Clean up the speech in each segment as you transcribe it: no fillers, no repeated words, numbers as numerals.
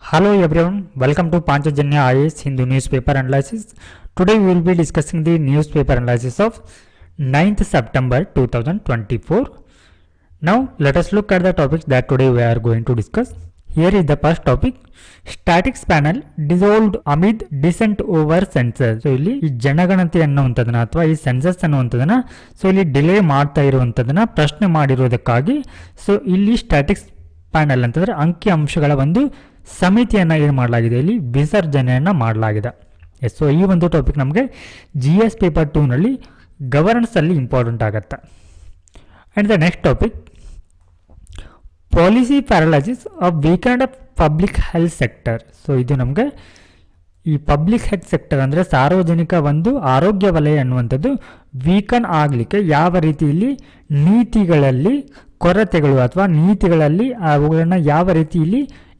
Hello everyone, welcome to Panchajanya IAS Hindu newspaper analysis. Today we will be discussing the newspaper analysis of 9th September 2024. Now let us look at the topics that today we are going to discuss. Here is the first topic. Statics panel dissolved amid dissent over census. So ಇಲ್ಲಿ ಈ ಜನಗಣತಿ ಅನ್ನುವಂಥದ್ದನ್ನ ಅಥವಾ ಈ census ಅನ್ನುವಂಥದ್ದನ್ನ so ಇಲ್ಲಿ delay ಮಾಡ್ತಾ ಇರುವಂಥದ್ದನ್ನ ಪ್ರಶ್ನೆ ಮಾಡಿರೋದಕ್ಕಾಗಿ ಸೊ ಇಲ್ಲಿ ಸ್ಟ್ಯಾಟಿಕ್ಸ್ ಪ್ಯಾನಲ್ ಅಂತಂದ್ರೆ ಅಂಕಿ ಅಂಶಗಳ ಒಂದು ಸಮಿತಿಯನ್ನು ಏನು ಮಾಡಲಾಗಿದೆ, ಇಲ್ಲಿ ವಿಸರ್ಜನೆಯನ್ನು ಮಾಡಲಾಗಿದೆ. ಸೊ ಈ ಒಂದು ಟಾಪಿಕ್ ನಮಗೆ GS ಪೇಪರ್ 2ನಲ್ಲಿ ಗವರ್ನೆನ್ಸಲ್ಲಿ ಇಂಪಾರ್ಟೆಂಟ್ ಆಗುತ್ತೆ. And the next topic, policy paralysis of weekend of public health sector. So ಇದು ನಮಗೆ ಈ ಪಬ್ಲಿಕ್ ಹೆಲ್ತ್ ಸೆಕ್ಟರ್ ಅಂದರೆ ಸಾರ್ವಜನಿಕ ಒಂದು ಆರೋಗ್ಯ ವಲಯ ಅನ್ನುವಂಥದ್ದು ವೀಕನ್ ಆಗಲಿಕ್ಕೆ ಯಾವ ರೀತಿಯಲ್ಲಿ ನೀತಿಗಳಲ್ಲಿ ಕೊರತೆಗಳು ಅಥವಾ ನೀತಿಗಳಲ್ಲಿ ಅವುಗಳನ್ನು ಯಾವ ರೀತಿಯಲ್ಲಿ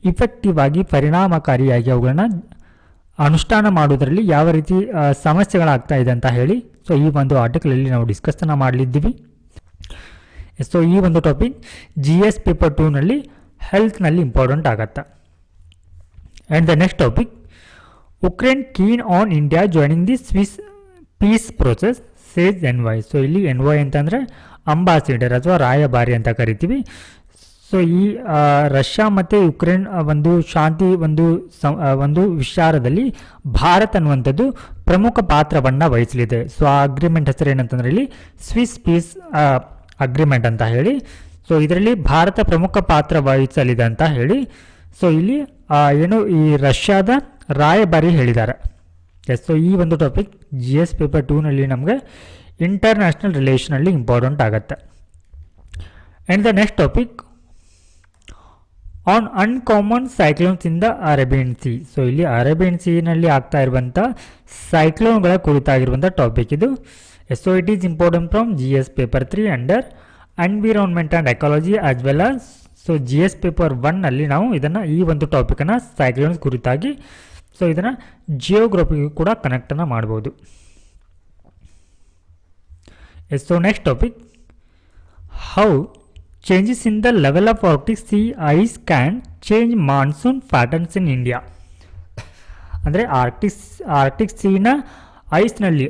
ಇಫೆಕ್ಟಿವ್ ಆಗಿ ಪರಿಣಾಮಕಾರಿಯಾಗಿ ಅವುಗಳನ್ನ ಅನುಷ್ಠಾನ ಮಾಡೋದರಲ್ಲಿ ಯಾವ ರೀತಿ ಸಮಸ್ಯೆಗಳಾಗ್ತಾ ಇದೆ ಅಂತ ಹೇಳಿ ಸೊ ಈ ಒಂದು ಆರ್ಟಿಕಲಲ್ಲಿ ನಾವು ಡಿಸ್ಕಸ್ನ ಮಾಡಲಿದ್ದೀವಿ. ಸೊ ಈ ಒಂದು ಟಾಪಿಕ್ GS ಪೇಪರ್ 2ನಲ್ಲಿ ಹೆಲ್ತ್ನಲ್ಲಿ ಇಂಪಾರ್ಟೆಂಟ್ ಆಗುತ್ತೆ. And the next topic, Ukraine keen on India joining the Swiss peace process says NY. So ಇಲ್ಲಿ NY ಅಂತಂದರೆ ಅಂಬಾಸಿಡರ್ ಅಥವಾ ರಾಯಭಾರಿ ಅಂತ ಕರಿತೀವಿ. ಸೊ ಈ ರಷ್ಯಾ ಮತ್ತು ಯುಕ್ರೇನ್ ಒಂದು ಶಾಂತಿ ಒಂದು ವಿಚಾರದಲ್ಲಿ ಭಾರತ ಅನ್ನುವಂಥದ್ದು ಪ್ರಮುಖ ಪಾತ್ರವನ್ನು ವಹಿಸಲಿದೆ. ಸೊ ಆ ಅಗ್ರಿಮೆಂಟ್ ಹೆಸರು ಏನಂತಂದರೆ ಇಲ್ಲಿ ಸ್ವಿಸ್ ಪೀಸ್ ಅಗ್ರಿಮೆಂಟ್ ಅಂತ ಹೇಳಿ. ಸೊ ಇದರಲ್ಲಿ ಭಾರತ ಪ್ರಮುಖ ಪಾತ್ರ ವಹಿಸಲಿದೆ ಅಂತ ಹೇಳಿ ಸೊ ಇಲ್ಲಿ ಏನು ಈ ರಷ್ಯಾದ ರಾಯಭಾರಿ ಹೇಳಿದ್ದಾರೆ. ಸೊ ಈ ಒಂದು ಟಾಪಿಕ್ GS ಪೇಪರ್ 2ನಲ್ಲಿ ನಮಗೆ ಇಂಟರ್ನ್ಯಾಷನಲ್ ರಿಲೇಷನಲ್ಲಿ ಇಂಪಾರ್ಟೆಂಟ್ ಆಗುತ್ತೆ. And the next topic, on uncommon cyclones in the Arabian sea. So ಇಲ್ಲಿ ಅರೇಬಿಯನ್ ಸಿನಲ್ಲಿ ಆಗ್ತಾ ಇರುವಂಥ ಸೈಕ್ಲೋನ್ಗಳ ಕುರಿತಾಗಿರುವಂಥ ಟಾಪಿಕ್ ಇದು. So it is important from GS paper 3 under environment and ecology as well as so GS paper 1ನಲ್ಲಿ ನಾವು ಇದನ್ನು ಈ ಒಂದು ಟಾಪಿಕನ್ನು ಸೈಕ್ಲೋನ್ಸ್ ಕುರಿತಾಗಿ ಸೊ ಇದನ್ನು ಜಿಯೋಗ್ರಫಿಗೂ ಕೂಡ ಕನೆಕ್ಟನ್ನು ಮಾಡ್ಬೋದು. So next topic, how changes in the level of Arctic Sea ice can change monsoon patterns in India. ಅಂದರೆ ಆರ್ಟಿಕ್ ಸೀನ ಐಸ್ನಲ್ಲಿ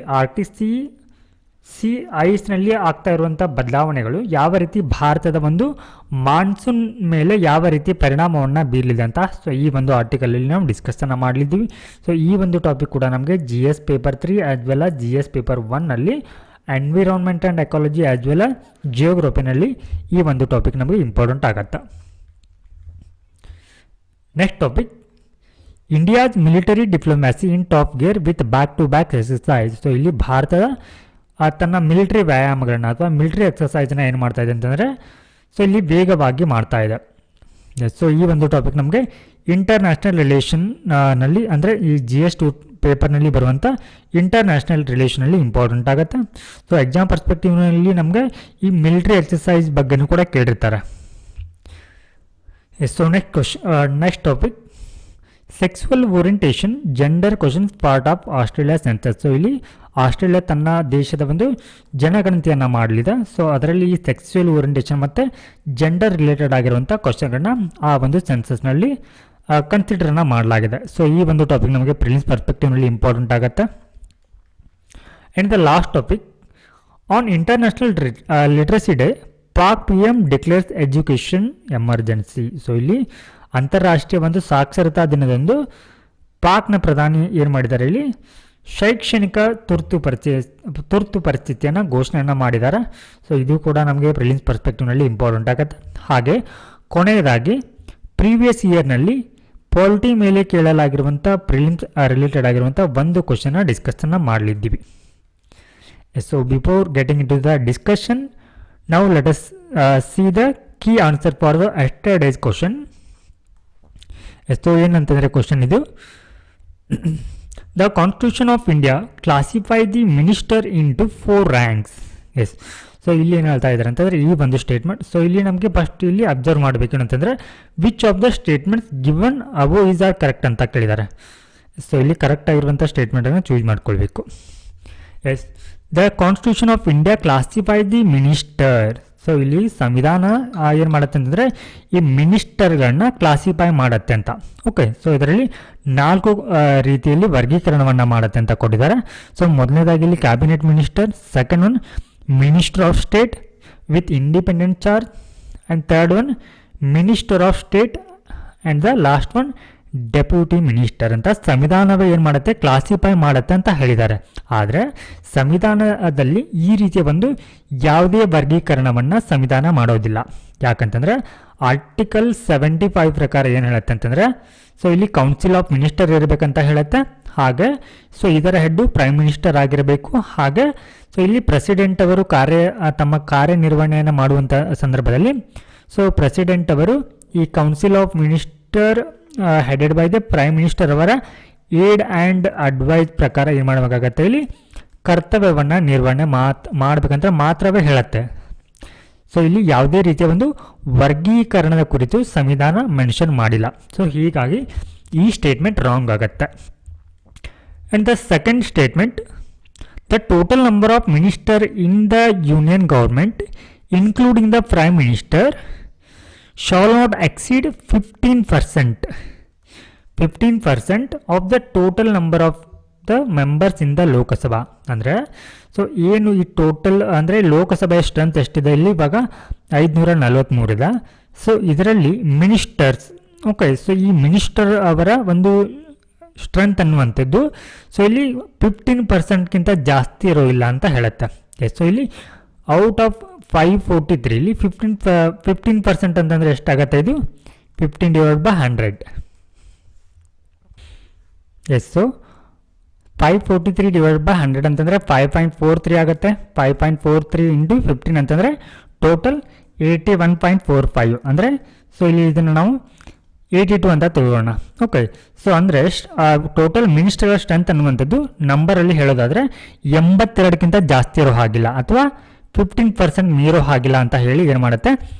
ಸಿ ಐಸ್ನಲ್ಲಿ ಆಗ್ತಾ ಇರುವಂಥ ಬದಲಾವಣೆಗಳು ಯಾವ ರೀತಿ ಭಾರತದ ಒಂದು ಮಾನ್ಸೂನ್ ಮೇಲೆ ಯಾವ ರೀತಿ ಪರಿಣಾಮವನ್ನು ಬೀರಲಿದೆ ಅಂತ ಸೊ ಈ ಒಂದು ಆರ್ಟಿಕಲಲ್ಲಿ ನಾವು ಡಿಸ್ಕಸ್ಸನ್ನು ಮಾಡಲಿದ್ದೀವಿ. ಸೊ ಈ ಒಂದು ಟಾಪಿಕ್ ಕೂಡ ನಮಗೆ GS paper 3 as well as GS paper 1ನಲ್ಲಿ environment and ecology as well as ಜಿಯೋಗ್ರಫಿನಲ್ಲಿ ಈ ಒಂದು ಟಾಪಿಕ್ ನಮಗೆ ಇಂಪಾರ್ಟೆಂಟ್ ಆಗುತ್ತೆ. Next topic, India's military diplomacy in top gear with back to back exercise. So ಇಲ್ಲಿ ಭಾರತದ ತನ್ನ ಮಿಲಿಟರಿ ವ್ಯಾಯಾಮಗಳನ್ನ ಅಥವಾ ಮಿಲಿಟರಿ ಎಕ್ಸಸೈಸನ್ನ ಏನು ಮಾಡ್ತಾ ಇದೆ ಅಂತಂದರೆ ಸೊ ಇಲ್ಲಿ ವೇಗವಾಗಿ ಮಾಡ್ತಾ ಇದೆ. ಸೊ ಈ ಒಂದು ಟಾಪಿಕ್ ನಮಗೆ ಇಂಟರ್ನ್ಯಾಷನಲ್ ರಿಲೇಷನ್ನಲ್ಲಿ ಅಂದರೆ ಈ GS ಪೇಪರ್ನಲ್ಲಿ ಬರುವಂಥ ಇಂಟರ್ನ್ಯಾಷನಲ್ ರಿಲೇಷನಲ್ಲಿ ಇಂಪಾರ್ಟೆಂಟ್ ಆಗುತ್ತೆ. ಸೊ ಎಕ್ಸಾಮ್ ಪರ್ಸ್ಪೆಕ್ಟಿವ್ನಲ್ಲಿ ನಮಗೆ ಈ ಮಿಲಿಟರಿ ಎಕ್ಸಸೈಸ್ ಬಗ್ಗೆನೂ ಕೂಡ ಕೇಳಿರ್ತಾರೆ. So next topic, sexual orientation gender questions part of Australia census. So ಇಲ್ಲಿ ಆಸ್ಟ್ರೇಲಿಯಾ ತನ್ನ ದೇಶದ ಒಂದು ಜನಗಣತಿಯನ್ನು ಮಾಡಲಿದೆ. ಸೊ ಅದರಲ್ಲಿ ಈ ಸೆಕ್ಸುವಲ್ ಓರಿಯಂಟೇಷನ್ ಮತ್ತು ಜೆಂಡರ್ ರಿಲೇಟೆಡ್ ಆಗಿರುವಂಥ ಕ್ವಶನ್ಗಳನ್ನ ಆ ಒಂದು ಸೆನ್ಸಸ್ನಲ್ಲಿ ಕನ್ಸಿಡರನ್ನು ಮಾಡಲಾಗಿದೆ. ಸೊ ಈ ಒಂದು ಟಾಪಿಕ್ ನಮಗೆ ಪ್ರಿಲಿಮ್ಸ್ ಪರ್ಸ್ಪೆಕ್ಟಿವ್ನಲ್ಲಿ ಇಂಪಾರ್ಟೆಂಟ್ ಆಗುತ್ತೆ. And the last topic, on international literacy day Pak PM declares education emergency. So ಇಲ್ಲಿ ಅಂತಾರಾಷ್ಟ್ರೀಯ ಒಂದು ಸಾಕ್ಷರತಾ ದಿನದಂದು ಪಾಕ್ನ ಪ್ರಧಾನಿ ಏನು ಮಾಡಿದ್ದಾರೆ, ಇಲ್ಲಿ ಶೈಕ್ಷಣಿಕ ತುರ್ತು ಪರಿಸ್ಥಿತಿಯನ್ನು ಘೋಷಣೆಯನ್ನು ಮಾಡಿದ್ದಾರೆ. ಸೊ ಇದು ಕೂಡ ನಮಗೆ ಪ್ರಿಲಿಮ್ಸ್ ಪರ್ಸ್ಪೆಕ್ಟಿವ್ನಲ್ಲಿ ಇಂಪಾರ್ಟೆಂಟ್ ಆಗುತ್ತೆ. ಹಾಗೆ ಕೊನೆಯದಾಗಿ ಪ್ರೀವಿಯಸ್ ಇಯರ್ನಲ್ಲಿ ಪಾಲಿಟಿ ಮೇಲೆ ಕೇಳಲಾಗಿರುವಂಥ ಪ್ರಿಲಿಮ್ಸ್ ರಿಲೇಟೆಡ್ ಆಗಿರುವಂಥ ಒಂದು ಕ್ವಶನ್ನ ಡಿಸ್ಕಷನ್ನ ಮಾಡಲಿದ್ದೀವಿ. So before getting into the discussion, now let us see the key answer for the yesterday's question. So ಏನಂತಂದರೆ ಕ್ವಶನ್ ಇದು, the constitution of India classify the minister into 4 ranks. Yes, so ಇಲ್ಲಿ ಏನು ಹೇಳ್ತಾ ಇದ್ದಾರೆ ಅಂತಂದರೆ ಈ ಒಂದು statement. So ಇಲ್ಲಿ ನಮಗೆ ಫಸ್ಟ್ ಇಲ್ಲಿ ಅಬ್ಸರ್ವ್ ಮಾಡಬೇಕು ಅಂತಂದರೆ which of the statements given above is are correct ಅಂತ ಕೇಳಿದ್ದಾರೆ. ಸೊ ಇಲ್ಲಿ ಕರೆಕ್ಟ್ ಆಗಿರುವಂಥ ಸ್ಟೇಟ್ಮೆಂಟನ್ನು ಚೂಸ್ ಮಾಡ್ಕೊಳ್ಬೇಕು. Yes, the constitution of India classify the minister. So ಇಲ್ಲಿ ಸಂವಿಧಾನ ಏನು ಮಾಡುತ್ತೆ ಅಂತಂದರೆ ಈ ಮಿನಿಸ್ಟರ್ಗಳನ್ನ ಕ್ಲಾಸಿಫೈ ಮಾಡುತ್ತೆ ಅಂತ. ಓಕೆ, ಸೊ ಇದರಲ್ಲಿ 4 ರೀತಿಯಲ್ಲಿ ವರ್ಗೀಕರಣವನ್ನು ಮಾಡುತ್ತೆ ಅಂತ ಕೊಟ್ಟಿದ್ದಾರೆ. ಸೊ ಮೊದಲನೇದಾಗಿ ಇಲ್ಲಿ cabinet minister, second one minister of state with independent charge, and third one minister of state, and the last one deputy minister ಅಂತ ಸಂವಿಧಾನವೇ ಏನು ಮಾಡುತ್ತೆ, ಕ್ಲಾಸಿಫೈ ಮಾಡುತ್ತೆ ಅಂತ ಹೇಳಿದ್ದಾರೆ. ಆದರೆ ಸಂವಿಧಾನದಲ್ಲಿ ಈ ರೀತಿಯ ಒಂದು ಯಾವುದೇ ವರ್ಗೀಕರಣವನ್ನು ಸಂವಿಧಾನ ಮಾಡೋದಿಲ್ಲ. ಯಾಕಂತಂದರೆ ಆರ್ಟಿಕಲ್ 75 ಪ್ರಕಾರ ಏನು ಹೇಳುತ್ತೆ ಅಂತಂದರೆ, ಸೊ ಇಲ್ಲಿ ಕೌನ್ಸಿಲ್ ಆಫ್ ಮಿನಿಸ್ಟರ್ ಇರಬೇಕಂತ ಹೇಳುತ್ತೆ. ಹಾಗೆ ಸೊ ಇದರ ಹೆಡ್ಡು ಪ್ರೈಮ್ ಮಿನಿಸ್ಟರ್ ಆಗಿರಬೇಕು. ಹಾಗೆ ಸೊ ಇಲ್ಲಿ ಪ್ರೆಸಿಡೆಂಟ್ ಅವರು ತಮ್ಮ ಕಾರ್ಯನಿರ್ವಹಣೆಯನ್ನು ಮಾಡುವಂಥ ಸಂದರ್ಭದಲ್ಲಿ ಸೊ ಪ್ರೆಸಿಡೆಂಟ್ ಅವರು ಈ council of minister headed by the prime minister ಅವರ ಏಡ್ ಆ್ಯಂಡ್ ಅಡ್ವೈಸ್ ಪ್ರಕಾರ ಏನು ಮಾಡಬೇಕಾಗತ್ತೆ, ಇಲ್ಲಿ ಕರ್ತವ್ಯವನ್ನು ನಿರ್ವಹಣೆ ಮಾಡಬೇಕಂತ ಮಾತ್ರವೇ ಹೇಳುತ್ತೆ. ಸೊ ಇಲ್ಲಿ ಯಾವುದೇ ರೀತಿಯ ಒಂದು ವರ್ಗೀಕರಣದ ಕುರಿತು ಸಂವಿಧಾನ ಮೆನ್ಷನ್ ಮಾಡಿಲ್ಲ. ಸೊ ಹೀಗಾಗಿ ಈ ಸ್ಟೇಟ್ಮೆಂಟ್ ರಾಂಗ್ ಆಗುತ್ತೆ. And the second statement, the total number of minister in the union government including the prime minister shall not exceed 15% of the total number of the members in the Lok Sabha. ಅಂದರೆ so ಏನು ಈ total ಅಂದರೆ ಲೋಕಸಭೆಯ strength ಎಷ್ಟಿದೆ, ಇಲ್ಲಿ ಇವಾಗ 543 ಇದೆ. So ಇದರಲ್ಲಿ ಮಿನಿಸ್ಟರ್ಸ್, ಓಕೆ, ಸೊ ಈ ಮಿನಿಸ್ಟರ್ ಅವರ ಒಂದು ಸ್ಟ್ರೆಂತ್ ಅನ್ನುವಂಥದ್ದು ಸೊ ಇಲ್ಲಿ 15%ಗಿಂತ ಜಾಸ್ತಿ ಇರೋಲ್ಲ ಅಂತ ಹೇಳುತ್ತೆ. ಸೊ ಇಲ್ಲಿ ಔಟ್ ಆಫ್ 543 ಇಲ್ಲಿ 15% ಅಂತಂದರೆ ಎಷ್ಟಾಗತ್ತೆ, ಇದು 15/100. ಎಸ್, ಸೊ 543/100 ಅಂತಂದರೆ 5.43 ಆಗುತ್ತೆ. 5.43 × 15 ಅಂತಂದರೆ ಟೋಟಲ್ 81.45 ಅಂದರೆ ಸೊ ಇಲ್ಲಿ ಇದನ್ನು ನಾವು 82 ಅಂತ ತಗೊಳ್ಳೋಣ. ಓಕೆ, ಸೊ ಅಂದರೆ ಟೋಟಲ್ ಮಿನಿಸ್ಟರ್ಗಳ ಸ್ಟ್ರೆಂತ್ ಅನ್ನುವಂಥದ್ದು ನಂಬರಲ್ಲಿ ಹೇಳೋದಾದರೆ 82ಕ್ಕಿಂತ ಜಾಸ್ತಿ ಇರೋ ಹಾಗಿಲ್ಲ ಅಥವಾ 15% ಮೀರೋ ಹಾಗಿಲ್ಲ ಅಂತ ಹೇಳಿ ಏನು ಮಾಡುತ್ತೆ,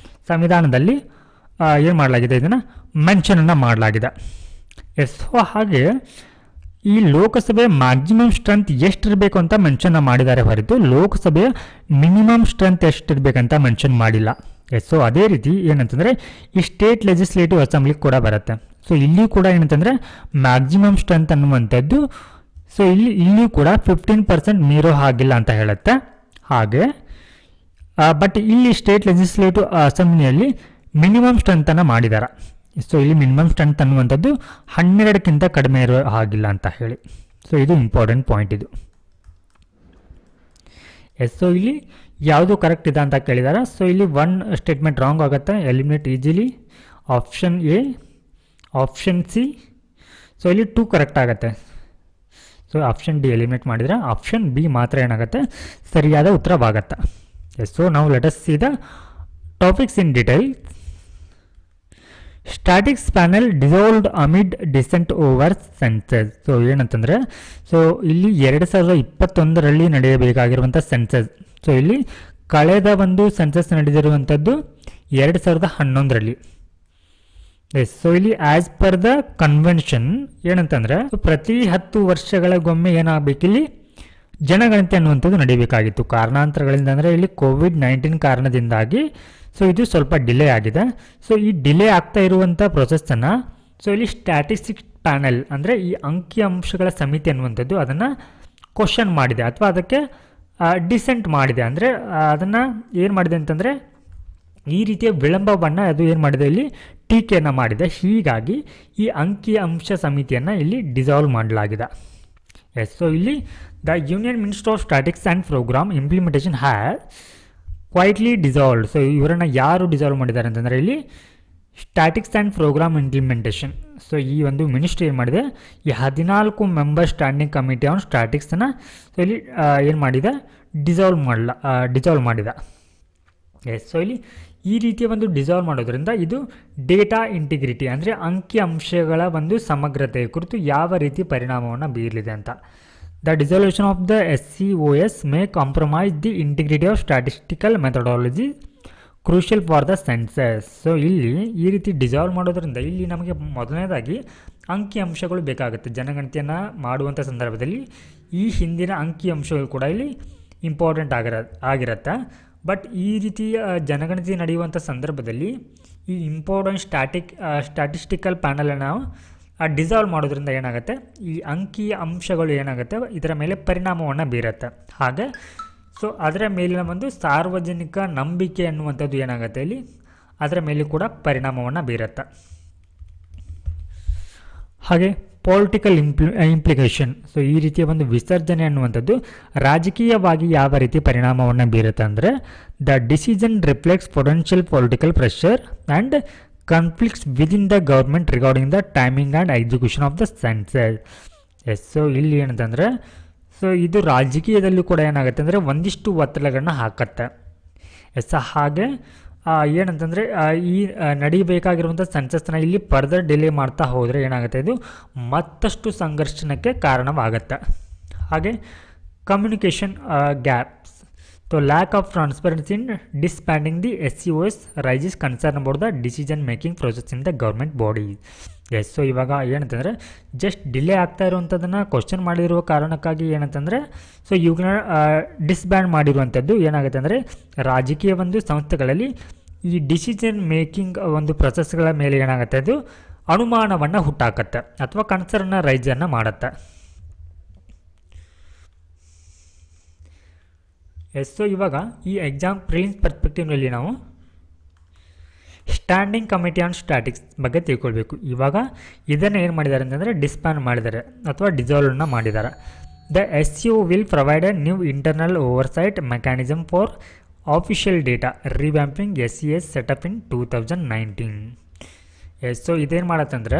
ಸಂವಿಧಾನದಲ್ಲಿ ಏನು ಮಾಡಲಾಗಿದೆ, ಇದನ್ನು ಮೆನ್ಷನನ್ನು ಮಾಡಲಾಗಿದೆ. ಎಸ್, ಸೊ ಹಾಗೆ ಈ ಲೋಕಸಭೆಯ ಮ್ಯಾಕ್ಸಿಮಮ್ ಸ್ಟ್ರೆಂತ್ ಎಷ್ಟಿರಬೇಕು ಅಂತ ಮೆನ್ಷನ್ ಮಾಡಿದ್ದಾರೆ ಹೊರತು ಲೋಕಸಭೆಯ ಮಿನಿಮಮ್ ಸ್ಟ್ರೆಂತ್ ಎಷ್ಟಿರಬೇಕಂತ ಮೆನ್ಷನ್ ಮಾಡಿಲ್ಲ. ಎಸ್, ಸೊ ಅದೇ ರೀತಿ ಏನಂತಂದರೆ ಈ ಸ್ಟೇಟ್ ಲೆಜಿಸ್ಲೇಟಿವ್ ಅಸೆಂಬ್ಲಿ ಕೂಡ ಬರುತ್ತೆ. ಸೊ ಇಲ್ಲಿ ಕೂಡ ಏನಂತಂದರೆ ಮ್ಯಾಕ್ಸಿಮಮ್ ಸ್ಟ್ರೆಂತ್ ಅನ್ನುವಂಥದ್ದು ಸೊ ಇಲ್ಲಿ ಕೂಡ 15% ಮೀರೋ ಹಾಗಿಲ್ಲ ಅಂತ ಹೇಳುತ್ತೆ. ಹಾಗೆ ಬಟ್ ಇಲ್ಲಿ ಸ್ಟೇಟ್ ಲೆಜಿಸ್ಲೇಟಿವ್ ಅಸೆಂಬ್ಲಿಯಲ್ಲಿ ಮಿನಿಮಮ್ ಸ್ಟ್ರೆಂತನ್ನು ಮಾಡಿದ್ದಾರೆ. ಸೊ ಇಲ್ಲಿ ಮಿನಿಮಮ್ ಸ್ಟ್ರೆಂತ್ ಅನ್ನುವಂಥದ್ದು 12ಕ್ಕಿಂತ ಕಡಿಮೆ ಇರೋ ಹಾಗಿಲ್ಲ ಅಂತ ಹೇಳಿ. ಸೊ ಇದು ಇಂಪಾರ್ಟೆಂಟ್ ಪಾಯಿಂಟ್ ಇದು. ಎಸ್, ಸೊ ಇಲ್ಲಿ ಯಾವುದು ಕರೆಕ್ಟ್ ಇದೆ ಅಂತ ಕೇಳಿದ್ದಾರೆ. ಸೊ ಇಲ್ಲಿ 1 ಸ್ಟೇಟ್ಮೆಂಟ್ ರಾಂಗ್ ಆಗುತ್ತೆ, eliminate easily. Option A, option C, so ಇಲ್ಲಿ 2 ಕರೆಕ್ಟ್ ಆಗುತ್ತೆ. ಸೊ ಆಪ್ಷನ್ ಡಿ ಎಲಿಮಿನೇಟ್ ಮಾಡಿದರೆ ಆಪ್ಷನ್ ಬಿ ಮಾತ್ರ ಏನಾಗುತ್ತೆ, ಸರಿಯಾದ ಉತ್ತರವಾಗುತ್ತೆ. ಎಸ್, ಸೊ ನಾವು let us see the topics in detail. Statistics panel dissolved amid dissent over census. So ಏನಂತಂದರೆ so ಇಲ್ಲಿ 2021ರಲ್ಲಿ ನಡೆಯಬೇಕಾಗಿರುವಂಥ ಸೆನ್ಸಸ್. ಸೊ ಇಲ್ಲಿ ಕಳೆದ ಒಂದು ಸೆನ್ಸಸ್ ನಡೆದಿರುವಂಥದ್ದು 2011ರಲ್ಲಿ. ಎಸ್, ಸೊ ಇಲ್ಲಿ ಆ್ಯಸ್ ಪರ್ ದ ಕನ್ವೆನ್ಷನ್ ಏನಂತಂದರೆ ಪ್ರತಿ 10 ವರ್ಷಗಳಿಗೊಮ್ಮೆ ಏನಾಗಬೇಕಿಲ್ಲಿ ಜನಗಣತಿ ಅನ್ನುವಂಥದ್ದು ನಡೀಬೇಕಾಗಿತ್ತು. ಕಾರಣಾಂತರಗಳಿಂದ ಅಂದರೆ ಇಲ್ಲಿ ಕೋವಿಡ್-19 ಕಾರಣದಿಂದಾಗಿ ಸೊ ಇದು ಸ್ವಲ್ಪ ಡಿಲೇ ಆಗಿದೆ. ಸೊ ಈ ಡಿಲೇ ಆಗ್ತಾ ಇರುವಂಥ ಪ್ರೊಸೆಸ್ಸನ್ನು ಸೊ ಇಲ್ಲಿ ಸ್ಟ್ಯಾಟಿಸ್ಟಿಕ್ಸ್ ಪ್ಯಾನೆಲ್ ಅಂದರೆ ಈ ಅಂಕಿಅಂಶಗಳ ಸಮಿತಿ ಅನ್ನುವಂಥದ್ದು ಅದನ್ನು ಕ್ವಶನ್ ಮಾಡಿದೆ ಅಥವಾ ಅದಕ್ಕೆ ಡಿಸೆಂಟ್ ಮಾಡಿದೆ. ಅಂದರೆ ಅದನ್ನು ಏನು ಮಾಡಿದೆ ಅಂತಂದರೆ ಈ ರೀತಿಯ ವಿಳಂಬವನ್ನು ಅದು ಏನು ಮಾಡಿದೆ, ಇಲ್ಲಿ ಟೀಕೆಯನ್ನು ಮಾಡಿದೆ. ಹೀಗಾಗಿ ಈ ಅಂಕಿಅಂಶ ಸಮಿತಿಯನ್ನು ಇಲ್ಲಿ ಡಿಸಾಲ್ವ್ ಮಾಡಲಾಗಿದೆ. ಎಸ್, ಸೊ ಇಲ್ಲಿ the union minister of statics and programme implementation has quietly dissolved. So ಇವರನ್ನು ಯಾರು ಡಿಸಾಲ್ವ್ ಮಾಡಿದ್ದಾರೆ ಅಂತಂದರೆ ಇಲ್ಲಿ statics and programme implementation. So ಈ ಒಂದು ಮಿನಿಸ್ಟ್ರಿ ಏನು ಮಾಡಿದೆ, ಈ 14 ಮೆಂಬರ್ ಸ್ಟ್ಯಾಂಡಿಂಗ್ ಕಮಿಟಿ ಆನ್ ಸ್ಟ್ಯಾಟಿಕ್ಸನ್ನು ಸೊ ಇಲ್ಲಿ ಏನು ಮಾಡಿದೆ, ಡಿಸಾಲ್ವ್ ಮಾಡಿದೆ. ಎಸ್, ಸೊ ಇಲ್ಲಿ ಈ ರೀತಿಯ ಒಂದು ಡಿಸಾಲ್ವ್ ಮಾಡೋದ್ರಿಂದ ಇದು ಡೇಟಾ ಇಂಟಿಗ್ರಿಟಿ ಅಂದರೆ ಅಂಕಿಅಂಶಗಳ ಒಂದು ಸಮಗ್ರತೆಯ ಕುರಿತು ಯಾವ ರೀತಿ ಪರಿಣಾಮವನ್ನು ಬೀರಲಿದೆ ಅಂತ. The dissolution of the SCOS may compromise the integrity of statistical methodology crucial for the census. So ಇಲ್ಲಿ ಈ ರೀತಿ ಡಿಸಾಲ್ವ್ ಮಾಡೋದ್ರಿಂದ ಇಲ್ಲಿ ನಮಗೆ ಮೊದಲನೇದಾಗಿ ಅಂಕಿಅಂಶಗಳು ಬೇಕಾಗುತ್ತೆ. ಜನಗಣತಿಯನ್ನು ಮಾಡುವಂಥ ಸಂದರ್ಭದಲ್ಲಿ ಈ ಹಿಂದಿನ ಅಂಕಿಅಂಶಗಳು ಕೂಡ ಇಲ್ಲಿ ಇಂಪಾರ್ಟೆಂಟ್ ಆಗಿರುತ್ತೆ. ಬಟ್ ಈ ರೀತಿ ಜನಗಣತಿ ನಡೆಯುವಂಥ ಸಂದರ್ಭದಲ್ಲಿ ಈ ಇಂಪಾರ್ಟೆಂಟ್ ಸ್ಟ್ಯಾಟಿಸ್ಟಿಕಲ್ ಪ್ಯಾನಲನ್ನು ನಾವು ಡಿಸಾಲ್ವ್ ಮಾಡೋದ್ರಿಂದ ಏನಾಗುತ್ತೆ, ಈ ಅಂಕಿ ಅಂಶಗಳು ಏನಾಗುತ್ತೆ ಇದರ ಮೇಲೆ ಪರಿಣಾಮವನ್ನು ಬೀರುತ್ತೆ. ಹಾಗೆ ಸೊ ಅದರ ಮೇಲಿನ ಒಂದು ಸಾರ್ವಜನಿಕ ನಂಬಿಕೆ ಅನ್ನುವಂಥದ್ದು ಏನಾಗುತ್ತೆ ಇಲ್ಲಿ ಅದರ ಮೇಲೆ ಕೂಡ ಪರಿಣಾಮವನ್ನು ಬೀರುತ್ತೆ. ಹಾಗೆ ಪೊಲಿಟಿಕಲ್ ಇಂಪ್ಲಿಕೇಶನ್, ಸೊ ಈ ರೀತಿಯ ಒಂದು ವಿಸರ್ಜನೆ ಅನ್ನುವಂಥದ್ದು ರಾಜಕೀಯವಾಗಿ ಯಾವ ರೀತಿ ಪರಿಣಾಮವನ್ನು ಬೀರುತ್ತೆ ಅಂದರೆ, the decision reflects potential political pressure and conflicts within the government regarding the timing and execution of the census. Yes, so ಇಲ್ಲಿ ಏನಂತಂದರೆ, ಸೊ ಇದು ರಾಜಕೀಯದಲ್ಲೂ ಕೂಡ ಏನಾಗುತ್ತೆ ಅಂದರೆ ಒಂದಿಷ್ಟು ಒತ್ತಡಗಳನ್ನ ಹಾಕತ್ತೆ. ಎಸ್, ಹಾಗೆ ಏನಂತಂದರೆ ಈ ನಡೀಬೇಕಾಗಿರುವಂಥ ಸೆನ್ಸಸ್ನ ಇಲ್ಲಿ ಫರ್ದರ್ ಡಿಲೇ ಮಾಡ್ತಾ ಹೋದರೆ ಏನಾಗುತ್ತೆ, ಇದು ಮತ್ತಷ್ಟು ಸಂಘರ್ಷಣಕ್ಕೆ ಕಾರಣವಾಗುತ್ತೆ. ಹಾಗೆ communication gaps, so lack of transparency in disbanding the SCOs raises concern about the decision making process in the government body. Yes, so ಇವಾಗ ಏನಂತಂದರೆ ಜಸ್ಟ್ ಡಿಲೇ ಆಗ್ತಾ ಇರುವಂಥದ್ದನ್ನು ಕ್ವಶನ್ ಮಾಡಿರುವ ಕಾರಣಕ್ಕಾಗಿ ಏನಂತಂದರೆ, ಸೊ ಇವುಗಳನ್ನ ಡಿಸ್ಬ್ಯಾಂಡ್ ಮಾಡಿರುವಂಥದ್ದು ಏನಾಗುತ್ತೆ ಅಂದರೆ ರಾಜಕೀಯ ಒಂದು ಸಂಸ್ಥೆಗಳಲ್ಲಿ ಈ ಡಿಸಿಷನ್ ಮೇಕಿಂಗ್ ಒಂದು ಪ್ರೊಸೆಸ್ಗಳ ಮೇಲೆ ಏನಾಗುತ್ತೆ ಅದು ಅನುಮಾನವನ್ನು ಹುಟ್ಟಾಕತ್ತೆ ಅಥವಾ ಕನ್ಸರ್ನ್ನ ರೈಸನ್ನು ಮಾಡುತ್ತೆ. ಎಸ್, ಸೊ ಇವಾಗ ಈ ಎಕ್ಸಾಮ್ ಪ್ರಿಲಿಮ್ಸ್ ಪರ್ಸ್ಪೆಕ್ಟಿವ್ನಲ್ಲಿ ನಾವು ಸ್ಟ್ಯಾಂಡಿಂಗ್ ಕಮಿಟಿ ಆನ್ ಸ್ಟ್ಯಾಟಿಕ್ಸ್ ಬಗ್ಗೆ ತಿಳ್ಕೊಳ್ಬೇಕು. ಇವಾಗ ಇದನ್ನು ಏನು ಮಾಡಿದ್ದಾರೆ ಅಂತಂದರೆ ಡಿಸ್ಬ್ಯಾಂಡ್ ಮಾಡಿದ್ದಾರೆ ಅಥವಾ ಡಿಸಾಲ್ವ್ನ ಮಾಡಿದ್ದಾರೆ. The SCO will provide a new internal oversight mechanism for official data revamping SCS setup in 2019. Yes, so ಇದೇನು ಮಾಡತ್ತಂದ್ರೆ,